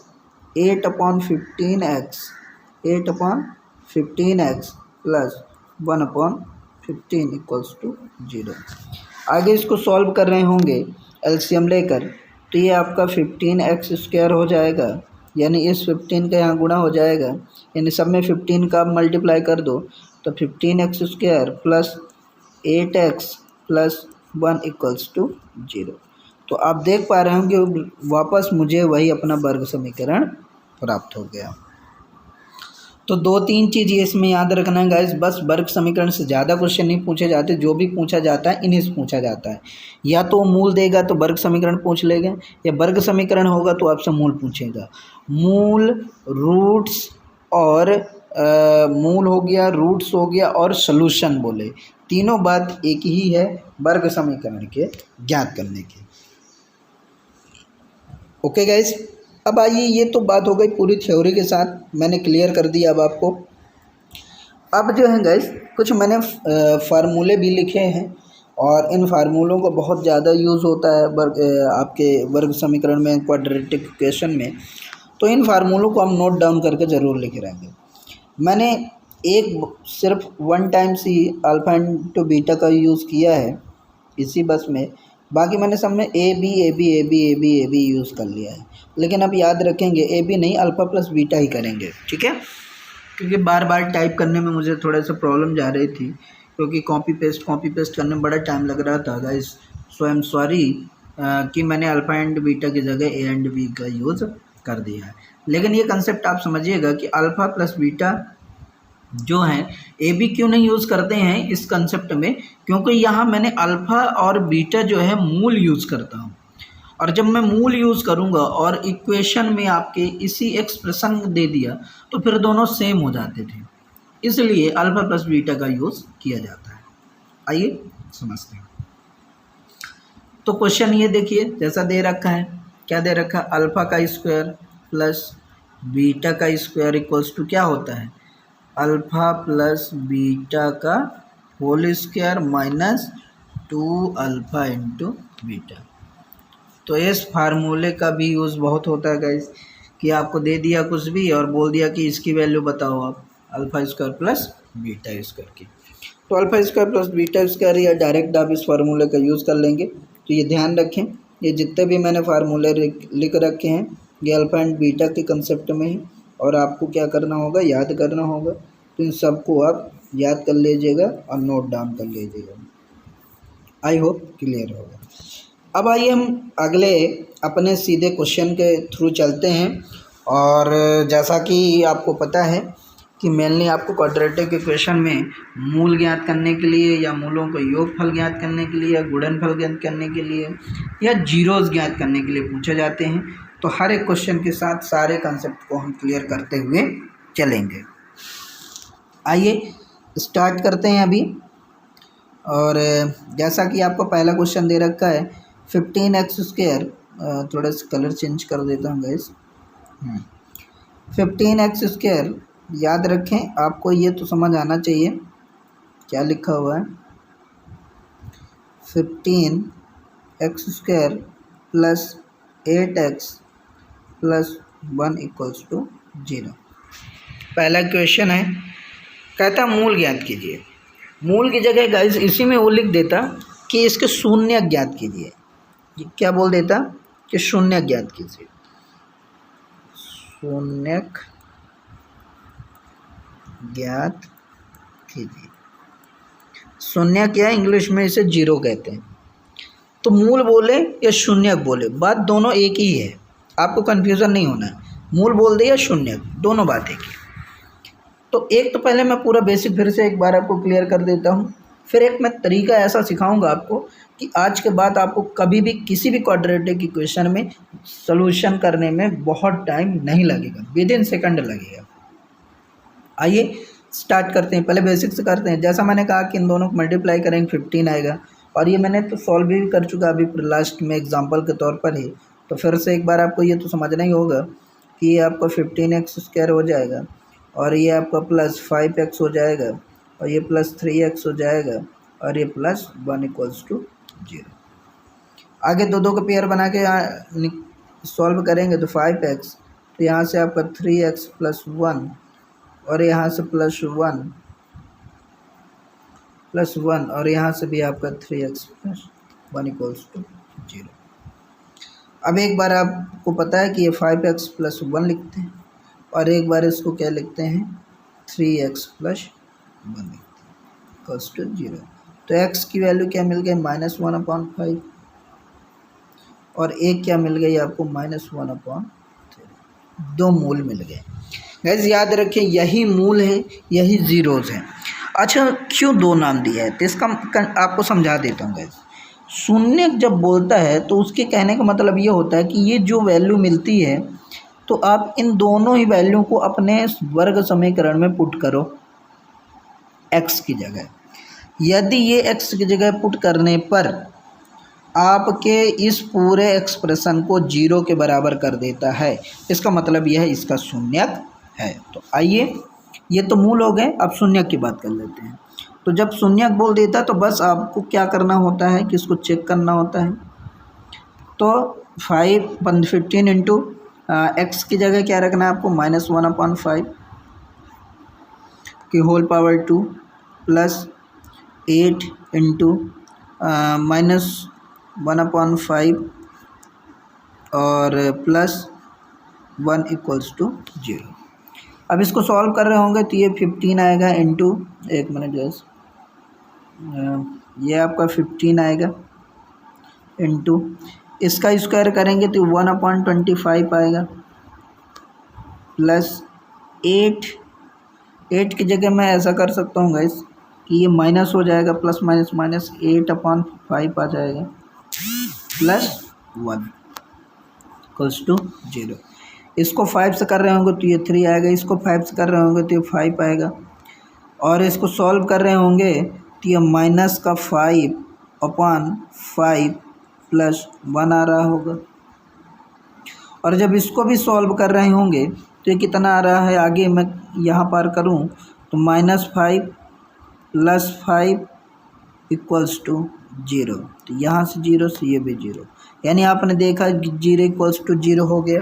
8/15x plus 1/15 equals to 0। आगे इसको सॉल्व कर रहे होंगे एलसीएम लेकर, तो ये आपका 15x² हो जाएगा, यानी इस 15 का यहाँ गुणा हो जाएगा, यानी सब में 15 का आप मल्टीप्लाई कर दो तो 15x² plus 8x plus 1 equals to 0। तो आप देख पा रहे होंगे वापस मुझे वही अपना वर्ग समीकरण प्राप्त हो गया। तो 2-3 चीज़ ये इसमें याद रखना है गाइस, बस वर्ग समीकरण से ज़्यादा क्वेश्चन नहीं पूछे जाते, जो भी पूछा जाता है इन्हीं से पूछा जाता है। या तो मूल देगा तो वर्ग समीकरण पूछ लेगा, या वर्ग समीकरण होगा तो आपसे मूल पूछेगा। मूल, रूट्स और मूल हो गया, रूट्स हो गया और सॉल्यूशन बोले, तीनों बात एक ही है वर्ग समीकरण के ज्ञात करने की। ओके गाइस, अब आइए, ये तो बात हो गई पूरी थ्योरी के साथ, मैंने क्लियर कर दिया अब आपको। अब जो है गाइस कुछ मैंने फार्मूले भी लिखे हैं, और इन फार्मूलों को बहुत ज़्यादा यूज़ होता है आपके वर्ग समीकरण में, क्वाड्रेटिक इक्वेशन में। तो इन फार्मूलों को हम नोट डाउन करके ज़रूर लिखे रहेंगे। मैंने एक सिर्फ 1 टाइम्स ही अल्फ़ा इंटू बीटा का यूज़ किया है इसी बस में, बाकी मैंने सब में ए बी यूज़ कर लिया है। लेकिन अब याद रखेंगे ए बी नहीं, अल्फ़ा प्लस बीटा ही करेंगे, ठीक है। क्योंकि बार बार टाइप करने में मुझे थोड़ा सा प्रॉब्लम जा रही थी, क्योंकि कॉपी पेस्ट करने में बड़ा टाइम लग रहा था guys. So I am sorry कि मैंने अल्फ़ा एंड बीटा की जगह ए एंड बी का यूज़ कर दिया है। लेकिन ये कंसेप्ट आप समझिएगा कि अल्फ़ा प्लस बीटा जो है ए बी क्यों नहीं यूज़ करते हैं इस कंसेप्ट में, क्योंकि यहाँ मैंने अल्फ़ा और बीटा जो है मूल यूज़ करता हूँ, और जब मैं मूल यूज़ करूँगा और इक्वेशन में आपके इसी एक्सप्रेशन दे दिया तो फिर दोनों सेम हो जाते थे, इसलिए अल्फ़ा प्लस बीटा का यूज़ किया जाता है। आइए समझते हैं। तो क्वेश्चन ये देखिए जैसा दे रखा है, क्या दे रखा है, अल्फ़ा का स्क्वायर प्लस बीटा का स्क्वायर इक्वल्स टू क्या होता है, अल्फ़ा प्लस बीटा का whole square minus 2 alpha into beta. तो इस फार्मूले का भी यूज़ बहुत होता है गाइस, कि आपको दे दिया कुछ भी और बोल दिया कि इसकी वैल्यू बताओ आप, alpha square plus beta square की। तो alpha square plus beta square या डायरेक्ट आप इस फार्मूले का यूज़ कर लेंगे। तो ये ध्यान रखें, ये जितने भी मैंने फार्मूले लिख रखे हैं ये अल्फ़ा एंड बीटा के कंसेप्ट में है, और आपको क्या करना होगा, याद करना होगा। तो इन सबको आप याद कर लीजिएगा और नोट डाउन कर लीजिएगा। आई होप क्लियर होगा। अब आइए हम अगले अपने सीधे क्वेश्चन के थ्रू चलते हैं। और जैसा कि आपको पता है कि मेनली आपको क्वाड्रेटिक इक्वेशन में मूल ज्ञात करने के लिए या मूलों को योगफल ज्ञात करने के लिए या गुणनफल ज्ञात करने के लिए या जीरोज़ ज्ञात करने के लिए पूछे जाते हैं। तो हर एक क्वेश्चन के साथ सारे कंसेप्ट को हम क्लियर करते हुए चलेंगे। आइए स्टार्ट करते हैं अभी। और जैसा कि आपको पहला क्वेश्चन दे रखा है 15x स्क्वायर, थोड़ा सा कलर चेंज कर देता हूँ गाइस। 15x स्क्वायर, याद रखें आपको ये तो समझ आना चाहिए क्या लिखा हुआ है, 15x square plus 8x plus 1 equals to 0। पहला क्वेश्चन है, कहता मूल ज्ञात कीजिए। मूल की जगह गाइस इसी में वो लिख देता कि इसके शून्य ज्ञात कीजिए। ये क्या बोल देता कि शून्य ज्ञात कीजिए, शून्य ज्ञात कीजिए। शून्य क्या है, इंग्लिश में इसे जीरो कहते हैं। तो मूल बोले या शून्य बोले, बात दोनों एक ही है, आपको कन्फ्यूज़न नहीं होना है। मूल बोल दे या शून्य, दोनों बात एक ही। तो एक तो पहले मैं पूरा बेसिक फिर से एक बार आपको क्लियर कर देता हूँ, फिर एक मैं तरीका ऐसा सिखाऊंगा आपको कि आज के बाद आपको कभी भी किसी भी क्वाड्रेटिक इक्वेशन में सॉल्यूशन करने में बहुत टाइम नहीं लगेगा, विदिन सेकंड लगेगा। आइए स्टार्ट करते हैं, पहले बेसिक से करते हैं। जैसा मैंने कहा कि इन दोनों को मल्टीप्लाई करेंगे 15 आएगा, और ये मैंने तो सॉल्व भी कर चुका अभी लास्ट में एग्जाम्पल के तौर पर ही। तो फिर से एक बार आपको ये तो समझना ही होगा कि ये आपका 15x स्क्वायर हो जाएगा, और ये आपका प्लस 5x हो जाएगा, और ये प्लस 3x हो जाएगा, और ये प्लस 1 इक्वल्स टू 0। आगे दो का पेयर बना के सॉल्व करेंगे तो 5x, तो यहाँ से आपका 3x प्लस 1, और यहाँ से प्लस 1 और यहाँ से भी आपका 3x प्लस 1 इक्वल्स टू 0। अब एक बार आपको पता है कि ये 5x प्लस 1 लिखते हैं, और एक बार इसको क्या लिखते हैं 3x प्लस 1 लिखते हैं इक्वल्स टू 0। तो x की वैल्यू क्या मिल गई, -1/5, और एक क्या मिल गई आपको -1/3। दो मूल मिल गए गाइस। याद रखें यही मूल है, यही जीरोज़ हैं। अच्छा क्यों दो नाम दिया है, तो इसका आपको समझा देता हूँ गाइस। शून्य जब बोलता है तो उसके कहने का मतलब ये होता है कि ये जो वैल्यू मिलती है तो आप इन दोनों ही वैल्यू को अपने वर्ग समीकरण में पुट करो x की जगह। यदि ये x की जगह पुट करने पर आपके इस पूरे एक्सप्रेशन को 0 के बराबर कर देता है, इसका मतलब यह है इसका शून्यक है। तो आइए ये तो मूल हो गए, अब शून्यक की बात कर लेते हैं। तो जब शून्यक बोल देता है तो बस आपको क्या करना होता है कि इसको चेक करना होता है। तो 15 इंटू एक्स की जगह क्या रखना है आपको, -1/5 की होल पावर 2 प्लस 8 इंटू -1/5 और प्लस 1 इक्वल्स टू 0। अब इसको सॉल्व कर रहे होंगे तो ये 15 आएगा इंटू, एक मिनट जैस, ये आपका 15 आएगा इंटू, इसका स्क्वायर करेंगे तो 1/25 आएगा, प्लस 8 की जगह मैं ऐसा कर सकता हूँ गाइस कि ये माइनस हो जाएगा, प्लस माइनस माइनस 8/5 आ जाएगा, प्लस 1 इक्वल्स टू 0। इसको 5 से कर रहे होंगे तो ये 3 आएगा, इसको 5 से कर रहे होंगे तो ये 5 आएगा, और इसको सॉल्व कर रहे होंगे तो ये माइनस का 5/5 प्लस 1 आ रहा होगा। और जब इसको भी सॉल्व कर रहे होंगे तो ये कितना आ रहा है, आगे मैं यहाँ पर करूँ तो -5 + 5 इक्वल्स टू 0। तो यहाँ से 0 से ये भी 0, यानी आपने देखा 0 इक्वल्स टू 0 हो गया,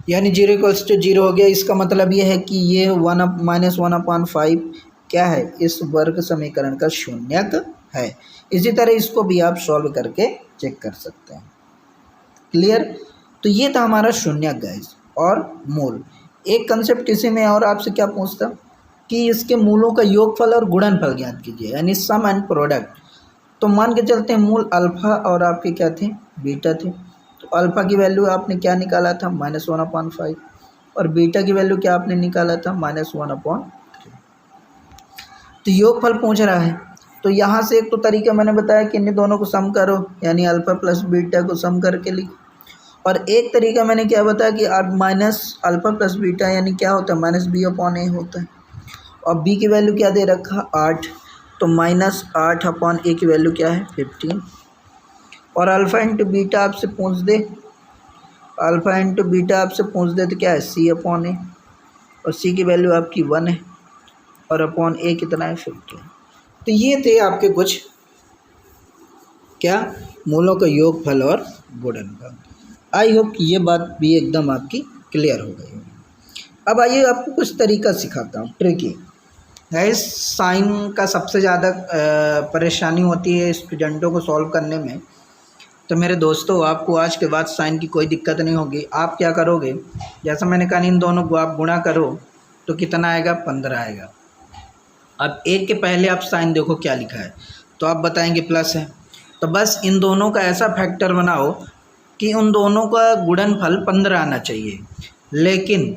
यानी 0 इक्वल्स टू 0 हो गया। इसका मतलब ये है कि ये -1/5 क्या है, इस वर्ग समीकरण का शून्यक है। इसी तरह इसको भी आप सॉल्व करके चेक कर सकते हैं। क्लियर? तो ये था हमारा शून्यक गाइस और मूल। एक कंसेप्ट इसी में और आपसे क्या पूछता कि इसके मूलों का योगफल और गुणनफल ज्ञात कीजिए, यानी सम एंड प्रोडक्ट। तो मान के चलते हैं मूल अल्फ़ा और आपके क्या थे, बीटा थे। तो अल्फ़ा की वैल्यू आपने क्या निकाला था, -1/5, और बीटा की वैल्यू क्या आपने निकाला था, -1/3। तो योगफल पूछ रहा है, तो यहाँ से एक तो तरीका मैंने बताया कि इन दोनों को सम करो, यानी अल्फ़ा प्लस बीटा को सम करके लिखो। और एक तरीका मैंने क्या बताया कि -अल्फ़ा प्लस बीटा यानी क्या होता है, -b/a होता है। और b की वैल्यू क्या दे रखा, 8, तो -8/a की वैल्यू क्या है, 15। और अल्फ़ा इंटू बीटा आपसे पूछ दे, अल्फ़ा इंटू बीटा आपसे पूछ दे तो क्या है, c/a, और c की वैल्यू आपकी 1 है, और अपॉन a कितना है, 15। तो ये थे आपके कुछ क्या, मूलों का योगफल और गुणनफल। आई होप ये बात भी एकदम आपकी क्लियर हो गई होगी। अब आइए आपको कुछ तरीका सिखाता हूँ, ट्रिकी। गाइस साइन का सबसे ज़्यादा परेशानी होती है स्टूडेंटों को सॉल्व करने में। तो मेरे दोस्तों, आपको आज के बाद साइन की कोई दिक्कत नहीं होगी। आप क्या करोगे, जैसा मैंने कहा इन दोनों को आप गुणा करो तो कितना आएगा, 15 आएगा। अब एक के पहले आप साइन देखो क्या लिखा है, तो आप बताएंगे प्लस है। तो बस इन दोनों का ऐसा फैक्टर बनाओ कि उन दोनों का गुणनफल 15 आना चाहिए, लेकिन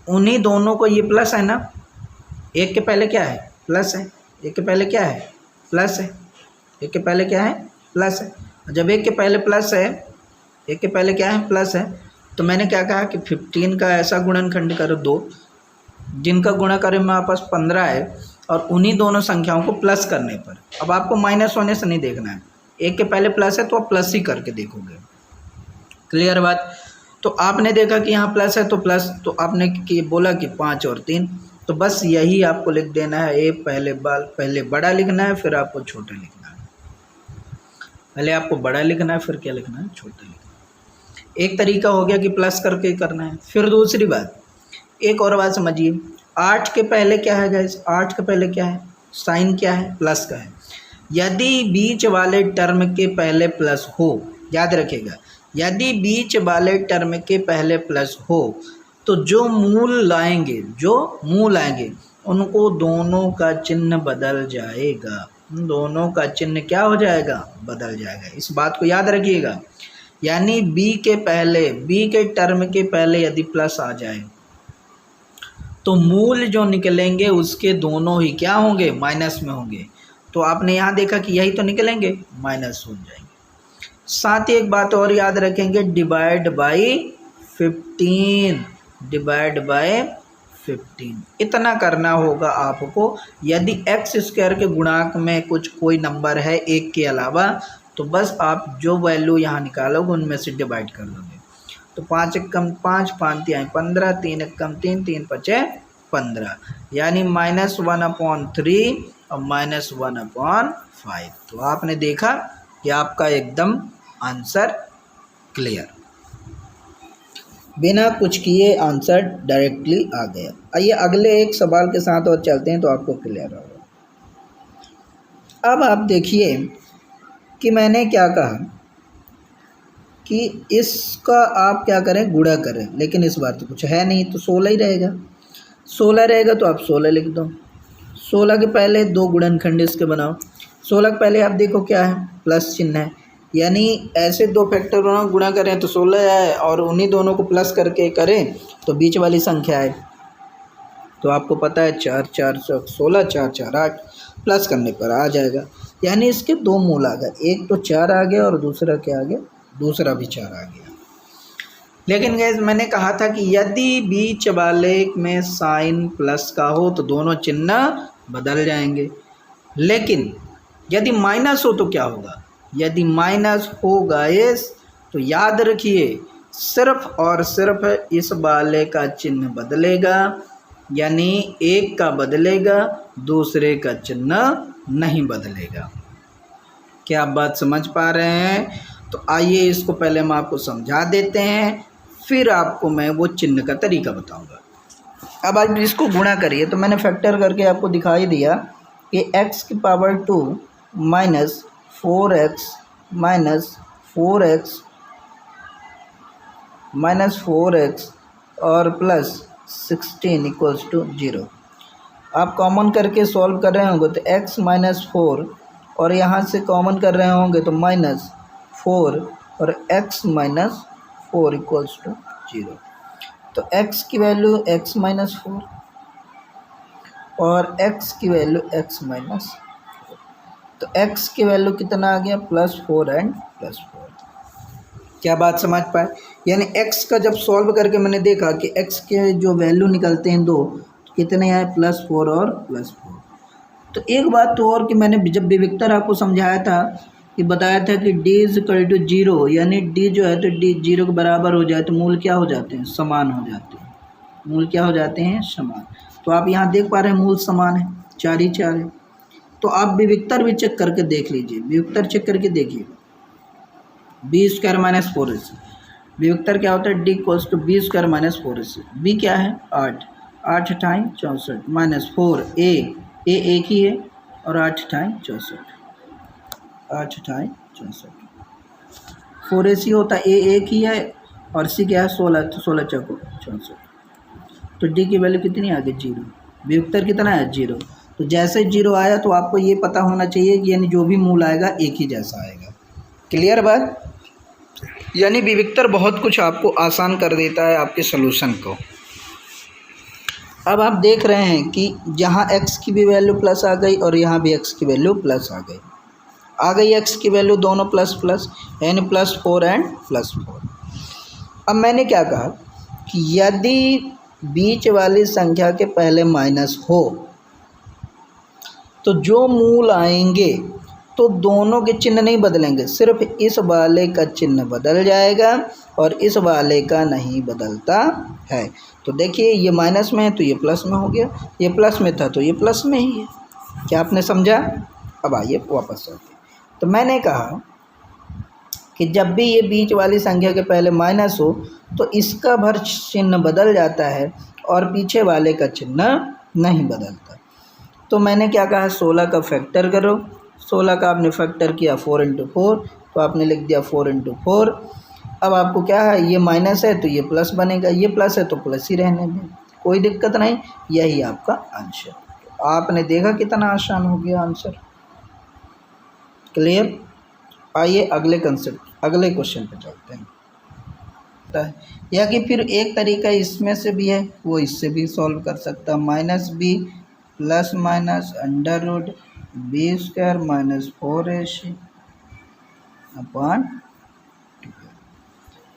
उन्हीं दोनों को ये प्लस है ना, एक के पहले क्या है, प्लस है, एक के पहले क्या है, प्लस है, एक के पहले क्या है, प्लस है। जब एक के पहले प्लस है, एक के पहले क्या है, प्लस है, तो मैंने क्या कहा कि 15 का ऐसा गुणनखंड करो 2 जिनका गुणा करे में आपस 15 है, और उन्हीं दोनों संख्याओं को प्लस करने पर। अब आपको माइनस होने से नहीं देखना है, एक के पहले प्लस है तो आप प्लस ही करके देखोगे। क्लियर बात? तो आपने देखा कि यहाँ प्लस है तो प्लस, तो आपने कि बोला कि 5 और 3, तो बस यही आपको लिख देना है। ए पहले बड़ा लिखना है, फिर आपको छोटा लिखना है। पहले आपको बड़ा लिखना है, फिर क्या लिखना है, छोटा लिखना है। एक तरीका हो गया कि प्लस करके करना है। फिर दूसरी बात, एक और बात समझिए, 8 के पहले क्या है गाइस, 8 के पहले क्या है, साइन क्या है, प्लस का है। यदि बीच वाले टर्म के पहले प्लस हो, याद रखिएगा, यदि बीच वाले टर्म के पहले प्लस हो तो जो मूल लाएंगे उनको दोनों का चिन्ह बदल जाएगा। उन दोनों का चिन्ह क्या हो जाएगा, बदल जाएगा। इस बात को याद रखिएगा। यानी बी के टर्म के पहले यदि प्लस आ जाए तो मूल जो निकलेंगे उसके दोनों ही क्या होंगे, माइनस में होंगे। तो आपने यहाँ देखा कि यही तो निकलेंगे, माइनस हो जाएंगे। साथ ही एक बात और याद रखेंगे, डिवाइड बाई 15 इतना करना होगा आपको। यदि x² के गुणांक में कोई नंबर है एक के अलावा, तो बस आप जो वैल्यू यहाँ निकालोगे उनमें से डिवाइड कर लोगे। तो 5 एकम 5, 5 तिहाई 15, 3 एकम 3, 3 पचे 15, यानी -1/3 और -1/5। तो आपने देखा कि आपका एकदम आंसर क्लियर, बिना कुछ किए आंसर डायरेक्टली आ गया। आइए अगले एक सवाल के साथ और चलते हैं तो आपको क्लियर होगा। अब आप देखिए कि मैंने क्या कहा कि इसका आप क्या करें, गुणा करें, लेकिन इस बार तो कुछ है नहीं तो 16 ही रहेगा। 16 रहेगा तो आप 16 लिख दो। 16 के पहले 2 गुणनखंड इसके बनाओ। 16 के पहले आप देखो क्या है, प्लस चिन्ह है, यानी ऐसे 2 फैक्टर बनाओ, गुणा करें तो 16 आए और उन्हीं दोनों को प्लस करके करें तो बीच वाली संख्या आए। तो आपको पता है 4 4 16, 4 4 8, प्लस करने पर आ जाएगा। यानी इसके 2 मूल आ गए, एक तो 4 आ गया और दूसरा क्या आ गया, दूसरा भी 4 आ गया। लेकिन गैस मैंने कहा था कि यदि बीच वाले में साइन प्लस का हो तो दोनों चिन्ह बदल जाएंगे, लेकिन यदि माइनस हो तो क्या होगा, यदि माइनस हो गाइस तो याद रखिए सिर्फ और सिर्फ इस वाले का चिन्ह बदलेगा, यानी एक का बदलेगा, दूसरे का चिन्ह नहीं बदलेगा। क्या आप बात समझ पा रहे हैं? तो आइए इसको पहले हम आपको समझा देते हैं, फिर आपको मैं वो चिन्ह का तरीका बताऊंगा। अब आप इसको गुणा करिए, तो मैंने फैक्टर करके आपको दिखाई दिया कि x की power 2 minus 4x minus 4x minus 4x और प्लस 16 इक्वल्स टू 0। आप कॉमन करके सॉल्व कर रहे होंगे तो x माइनस 4 और यहाँ से कॉमन कर रहे होंगे तो माइनस 4 और x माइनस 4 इक्वल्स टू 0। तो x की वैल्यू x माइनस 4 और x की वैल्यू x माइनस 4, तो x की वैल्यू कितना आ गया, प्लस 4 एंड प्लस 4। क्या बात समझ पाए? यानी x का जब सॉल्व करके मैंने देखा कि x के जो वैल्यू निकलते हैं 2, तो कितने आए, प्लस 4 और प्लस 4। तो एक बात तो और कि मैंने जब विविक्तर आपको समझाया था कि बताया था कि d इज इक्वल टू 0, यानी d जो है तो d 0 के बराबर हो जाए तो मूल क्या हो जाते हैं, समान हो जाते हैं। मूल क्या हो जाते हैं, समान। तो आप यहाँ देख पा रहे हैं मूल समान है, 4 ही 4 है। तो आप विविक्तर भी चेक करके देख लीजिए, विविक्तर चेक करके देखिए, बी स्क्वायर माइनस 4ac, विविक्तर क्या होता है, d equals to b square minus 4ac। B क्या है, 8, 8 ठाई 64 माइनस 4 a एक ही है और 8 ठाई 64, 8 ठाई 64। 4ac होता है, a एक ही है और c क्या है, 16, तो 16 चौको 64। तो d की वैल्यू कितनी आ गई, 0। वियुक्तर कितना है, 0। तो जैसे 0 आया तो आपको ये पता होना चाहिए कि यानी जो भी मूल आएगा एक ही जैसा आएगा। क्लियर बात? यानी विविक्तर बहुत कुछ आपको आसान कर देता है आपके सॉल्यूशन को। अब आप देख रहे हैं कि जहाँ x की भी वैल्यू प्लस आ गई और यहाँ भी x की वैल्यू प्लस आ गई x की वैल्यू दोनों प्लस प्लस, यानी प्लस 4 एंड प्लस 4। अब मैंने क्या कहा कि यदि बीच वाली संख्या के पहले माइनस हो तो जो मूल आएंगे तो दोनों के चिन्ह नहीं बदलेंगे, सिर्फ इस वाले का चिन्ह बदल जाएगा और इस वाले का नहीं बदलता है। तो देखिए ये माइनस में है तो ये प्लस में हो गया, ये प्लस में था तो ये प्लस में ही है। क्या आपने समझा? अब आइए वापस चलते हैं। तो मैंने कहा कि जब भी ये बीच वाली संख्या के पहले माइनस हो तो इसका भर चिन्ह बदल जाता है और पीछे वाले का चिन्ह नहीं बदलता। तो मैंने क्या कहा, 16 का फैक्टर करो। 16 का आपने फैक्टर किया 4 × 4, तो आपने लिख दिया 4 × 4। अब आपको क्या है, ये माइनस है तो ये प्लस बनेगा, ये प्लस है तो प्लस ही रहने दें, कोई दिक्कत नहीं। यही आपका आंसर। तो आपने देखा कितना आसान हो गया आंसर। क्लियर? आइए अगले अगले क्वेश्चन पे चलते हैं। या कि फिर एक तरीका इसमें से भी है, वो इससे भी सॉल्व कर सकता है। -b plus minus under root b² minus 4ac upon 2।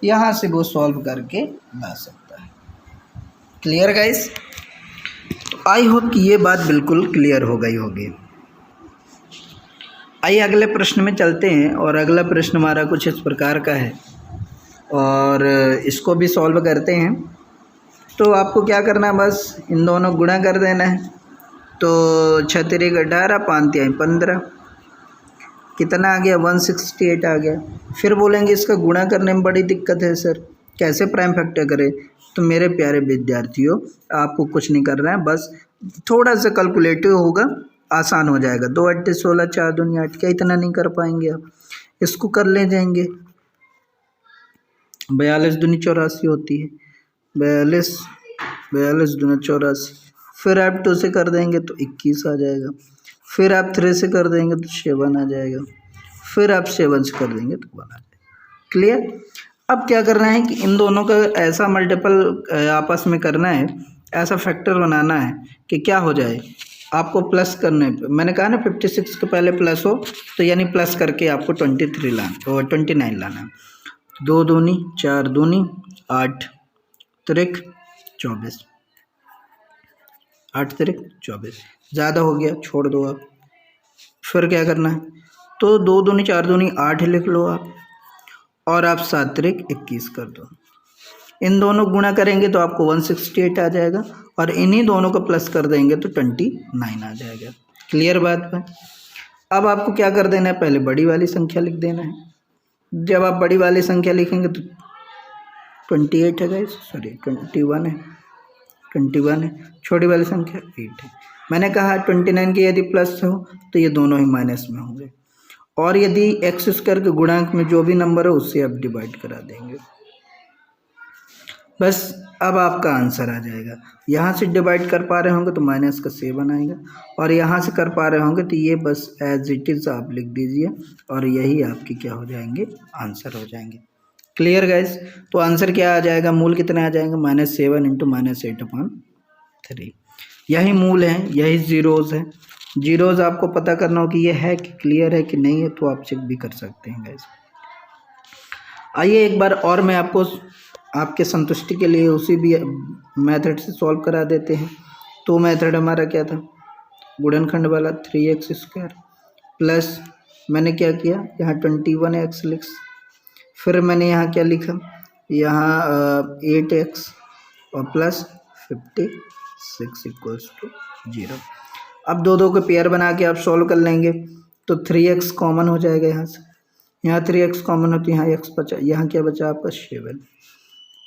यहाँ से वो सॉल्व करके ला सकता है। Clear guys? तो आई होप कि ये बात बिल्कुल क्लियर हो गई होगी। आइए अगले प्रश्न में चलते हैं और अगला प्रश्न हमारा कुछ इस प्रकार का है और इसको भी सॉल्व करते हैं। तो आपको क्या करना है, बस इन दोनों गुणा कर देना है। तो 6 × 18 5 × 15 कितना आ गया, 168 आ गया। फिर बोलेंगे इसका गुणा करने में बड़ी दिक्कत है सर, कैसे प्राइम फैक्टर करें? तो मेरे प्यारे विद्यार्थियों आपको कुछ नहीं करना है, बस थोड़ा सा कैलकुलेटिव होगा, आसान हो जाएगा। 2 × 8 = 16, 4 × 2 = 8, क्या इतना नहीं कर पाएंगे आप? इसको कर ले जाएंगे। 42 दूनी 84 होती है, 42 42 दूनी 84। फिर आप 2 से कर देंगे तो 21 आ जाएगा। फिर आप 3 से कर देंगे तो 7 आ जाएगा। फिर आप 7 से कर देंगे तो 1 आ जाएगा। क्लियर। अब क्या करना है कि इन दोनों का ऐसा मल्टीपल आपस में करना है, ऐसा फैक्टर बनाना है कि क्या हो जाए, आपको प्लस करने पे मैंने कहा ना 56 के पहले प्लस हो तो यानी प्लस करके आपको 23 लाना और 29 लाना। 2 दूनी 4 दूनी 8 त्रिक 24, 8 त्रिक 24, ज़्यादा हो गया छोड़ दो आप। फिर क्या करना है, तो 2 दूनी 4 दूनी 8 लिख लो आप, और आप 7 त्रिक 21 कर दो। इन दोनों गुणा करेंगे तो आपको 168 आ जाएगा, और इन्हीं दोनों को प्लस कर देंगे तो 29 आ जाएगा। क्लियर बात है। अब आपको क्या कर देना है, पहले बड़ी वाली संख्या लिख देना है। जब आप बड़ी वाली संख्या लिखेंगे तो 28 है गाइस, सॉरी 21 है, 21 है। छोटी वाली संख्या 8 है। मैंने कहा 29 के यदि प्लस हो तो ये दोनों ही माइनस में होंगे, और यदि एक्स स्क्वायर के गुणांक में जो भी नंबर है उससे आप डिवाइड करा देंगे, बस अब आपका आंसर आ जाएगा। यहाँ से डिवाइड कर पा रहे होंगे तो माइनस का 7 आएगा, और यहाँ से कर पा रहे होंगे तो ये बस एज इट इज़ आप लिख दीजिए, और यही आपके क्या हो जाएंगे, आंसर हो जाएंगे। Clear guys. तो आंसर क्या आ जाएगा, मूल कितने आ जाएंगे, -7 × -8/3। यही मूल है, यही जीरोज़ है। जीरोज़ आपको पता करना हो कि ये है कि क्लियर है कि नहीं है, तो आप चेक भी कर सकते हैं गाइस। आइए एक बार और मैं आपको आपके संतुष्टि के लिए उसी भी मेथड से सॉल्व करा देते हैं। तो मेथड हमारा क्या था, गुणनखंड वाला 3x² प्लस मैंने क्या किया, यहाँ 21x लिख, फिर मैंने यहाँ क्या लिखा, यहाँ 8x और प्लस 56 = 0। अब दो के पेयर बना के आप सॉल्व कर लेंगे तो 3x कॉमन हो जाएगा यहाँ से, यहाँ 3x कॉमन होती है, यहाँ x बचा, यहाँ क्या बचा आपका 7,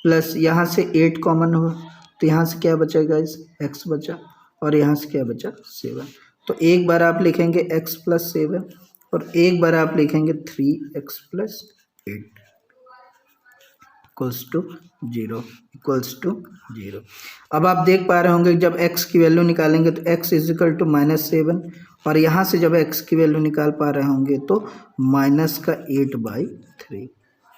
प्लस यहाँ से 8 कॉमन हुआ तो यहाँ से क्या बचेगा, इस x बचा, और यहाँ से क्या बचा 7। तो एक बार आप लिखेंगे x + 7 और एक बार आप लिखेंगे 3x + 8 = 0। अब आप देख पा रहे होंगे जब x की वैल्यू निकालेंगे तो x = -7, और यहाँ से जब x की वैल्यू निकाल पा रहे होंगे तो -8/3।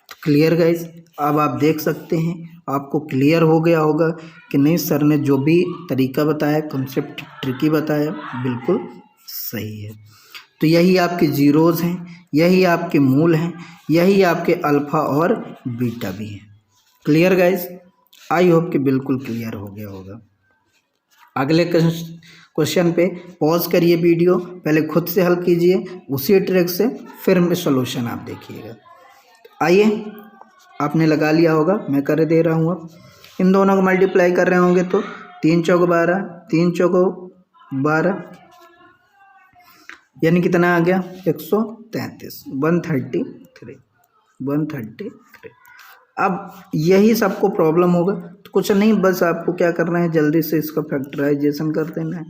तो क्लियर गाइज। अब आप देख सकते हैं, आपको क्लियर हो गया होगा कि नहीं, सर ने जो भी तरीका बताया, कॉन्सेप्ट ट्रिकी बताया, बिल्कुल सही है। तो यही आपके जीरोज़ हैं, यही आपके मूल हैं, यही आपके अल्फ़ा और बीटा भी हैं। Clear guys. आई होप कि बिल्कुल क्लियर हो गया होगा। अगले क्वेश्चन पे पॉज करिए वीडियो, पहले खुद से हल कीजिए उसी ट्रिक से, फिर सॉल्यूशन आप देखिएगा। आइए, आपने लगा लिया होगा, मैं कर दे रहा हूँ। अब इन दोनों को मल्टीप्लाई कर रहे होंगे तो 3 × 4 = 12, 3 × 4 = 12, यानी कितना आ गया 133, 133। अब यही सबको प्रॉब्लम होगा, तो कुछ नहीं, बस आपको क्या करना है, जल्दी से इसका फैक्टराइजेशन कर देना है।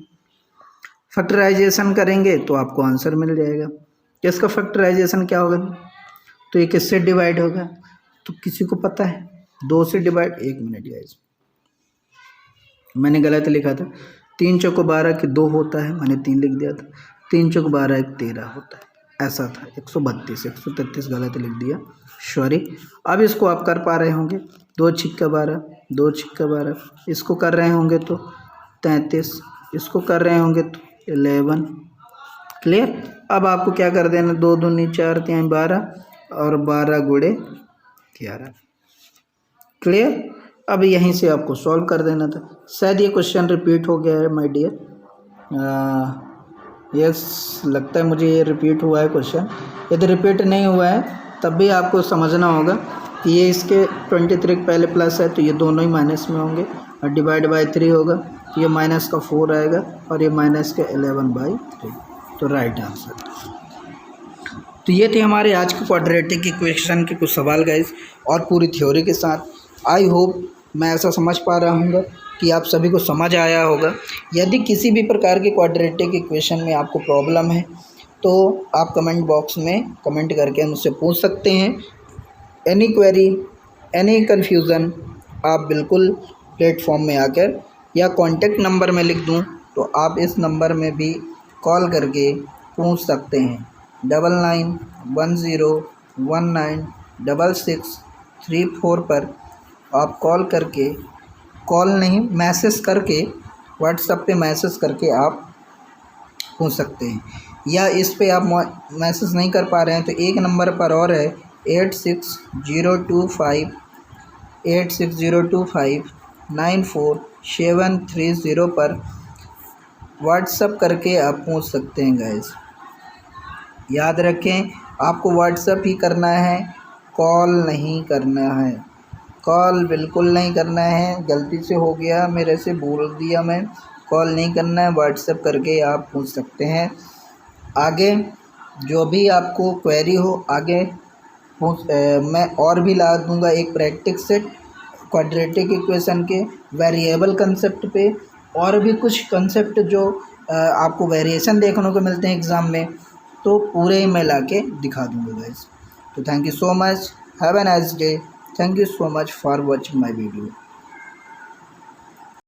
फैक्टराइजेशन करेंगे तो आपको आंसर मिल जाएगा। इसका फैक्टराइजेशन क्या होगा, तो ये किससे डिवाइड होगा, तो किसी को पता है, 2 से डिवाइड, 1 मिनट गाइस, मैंने गलत लिखा था, 3 × 4 = 12 कि 2 होता है, मैंने 3 लिख दिया था। 3 × 4 = 12 = 13 होता है, ऐसा था। 133 गलत लिख दिया, सॉरी। अब इसको आप कर पा रहे होंगे, 2 × 6 = 12, 2 × 6 = 12, इसको कर रहे होंगे तो 33, इसको कर रहे होंगे तो 11। क्लियर। अब आपको क्या कर देना, 2 दूनी 4, 3 12, और 12 × 11। क्लियर। अब यहीं से आपको सॉल्व कर देना था। शायद ये क्वेश्चन रिपीट हो गया है माय डियर, यस लगता है मुझे ये रिपीट हुआ है क्वेश्चन। यदि रिपीट नहीं हुआ है तब भी आपको समझना होगा कि ये इसके 23 के पहले प्लस है तो ये दोनों ही माइनस में होंगे, और डिवाइड बाय 3 होगा तो ये -4 आएगा, और ये -11/3। तो राइट आंसर। तो ये थे हमारे आज के क्वाड्रेटिक इक्वेशन के कुछ सवाल गाइस, और पूरी थ्योरी के साथ। आई होप मैं ऐसा समझ पा रहा हूँ कि आप सभी को समझ आया होगा। यदि किसी भी प्रकार के क्वाड्रेटिक इक्वेशन में आपको प्रॉब्लम है तो आप कमेंट बॉक्स में कमेंट करके मुझसे पूछ सकते हैं। एनी क्वेरी एनी कन्फ्यूज़न आप बिल्कुल प्लेटफॉर्म में आकर या कॉन्टेक्ट नंबर में लिख दूं तो आप इस नंबर में भी कॉल करके पूछ सकते हैं। 9910196634 पर आप कॉल नहीं मैसेज करके व्हाट्सएप पे मैसेज करके आप पूछ सकते हैं। या इस पे आप मैसेज नहीं कर पा रहे हैं तो एक नंबर पर और है 8602594730 पर व्हाट्सएप करके आप पूछ सकते हैं गाइस। याद रखें, आपको व्हाट्सएप ही करना है, कॉल नहीं करना है। कॉल बिल्कुल नहीं करना है, गलती से हो गया, मेरे से बोल दिया मैं। कॉल नहीं करना है, व्हाट्सएप करके आप पूछ सकते हैं। आगे जो भी आपको क्वेरी हो आगे मैं और भी ला दूंगा एक प्रैक्टिस सेट क्वाड्रेटिक इक्वेशन के वेरिएबल कंसेप्ट पे, और भी कुछ कंसेप्ट जो आपको वेरिएशन देखने को मिलते हैं एग्ज़ाम में, तो पूरे ही मैं ला के दिखा दूँगा गाइस। तो thank you so much, have a nice day, thank you so much for watching my video.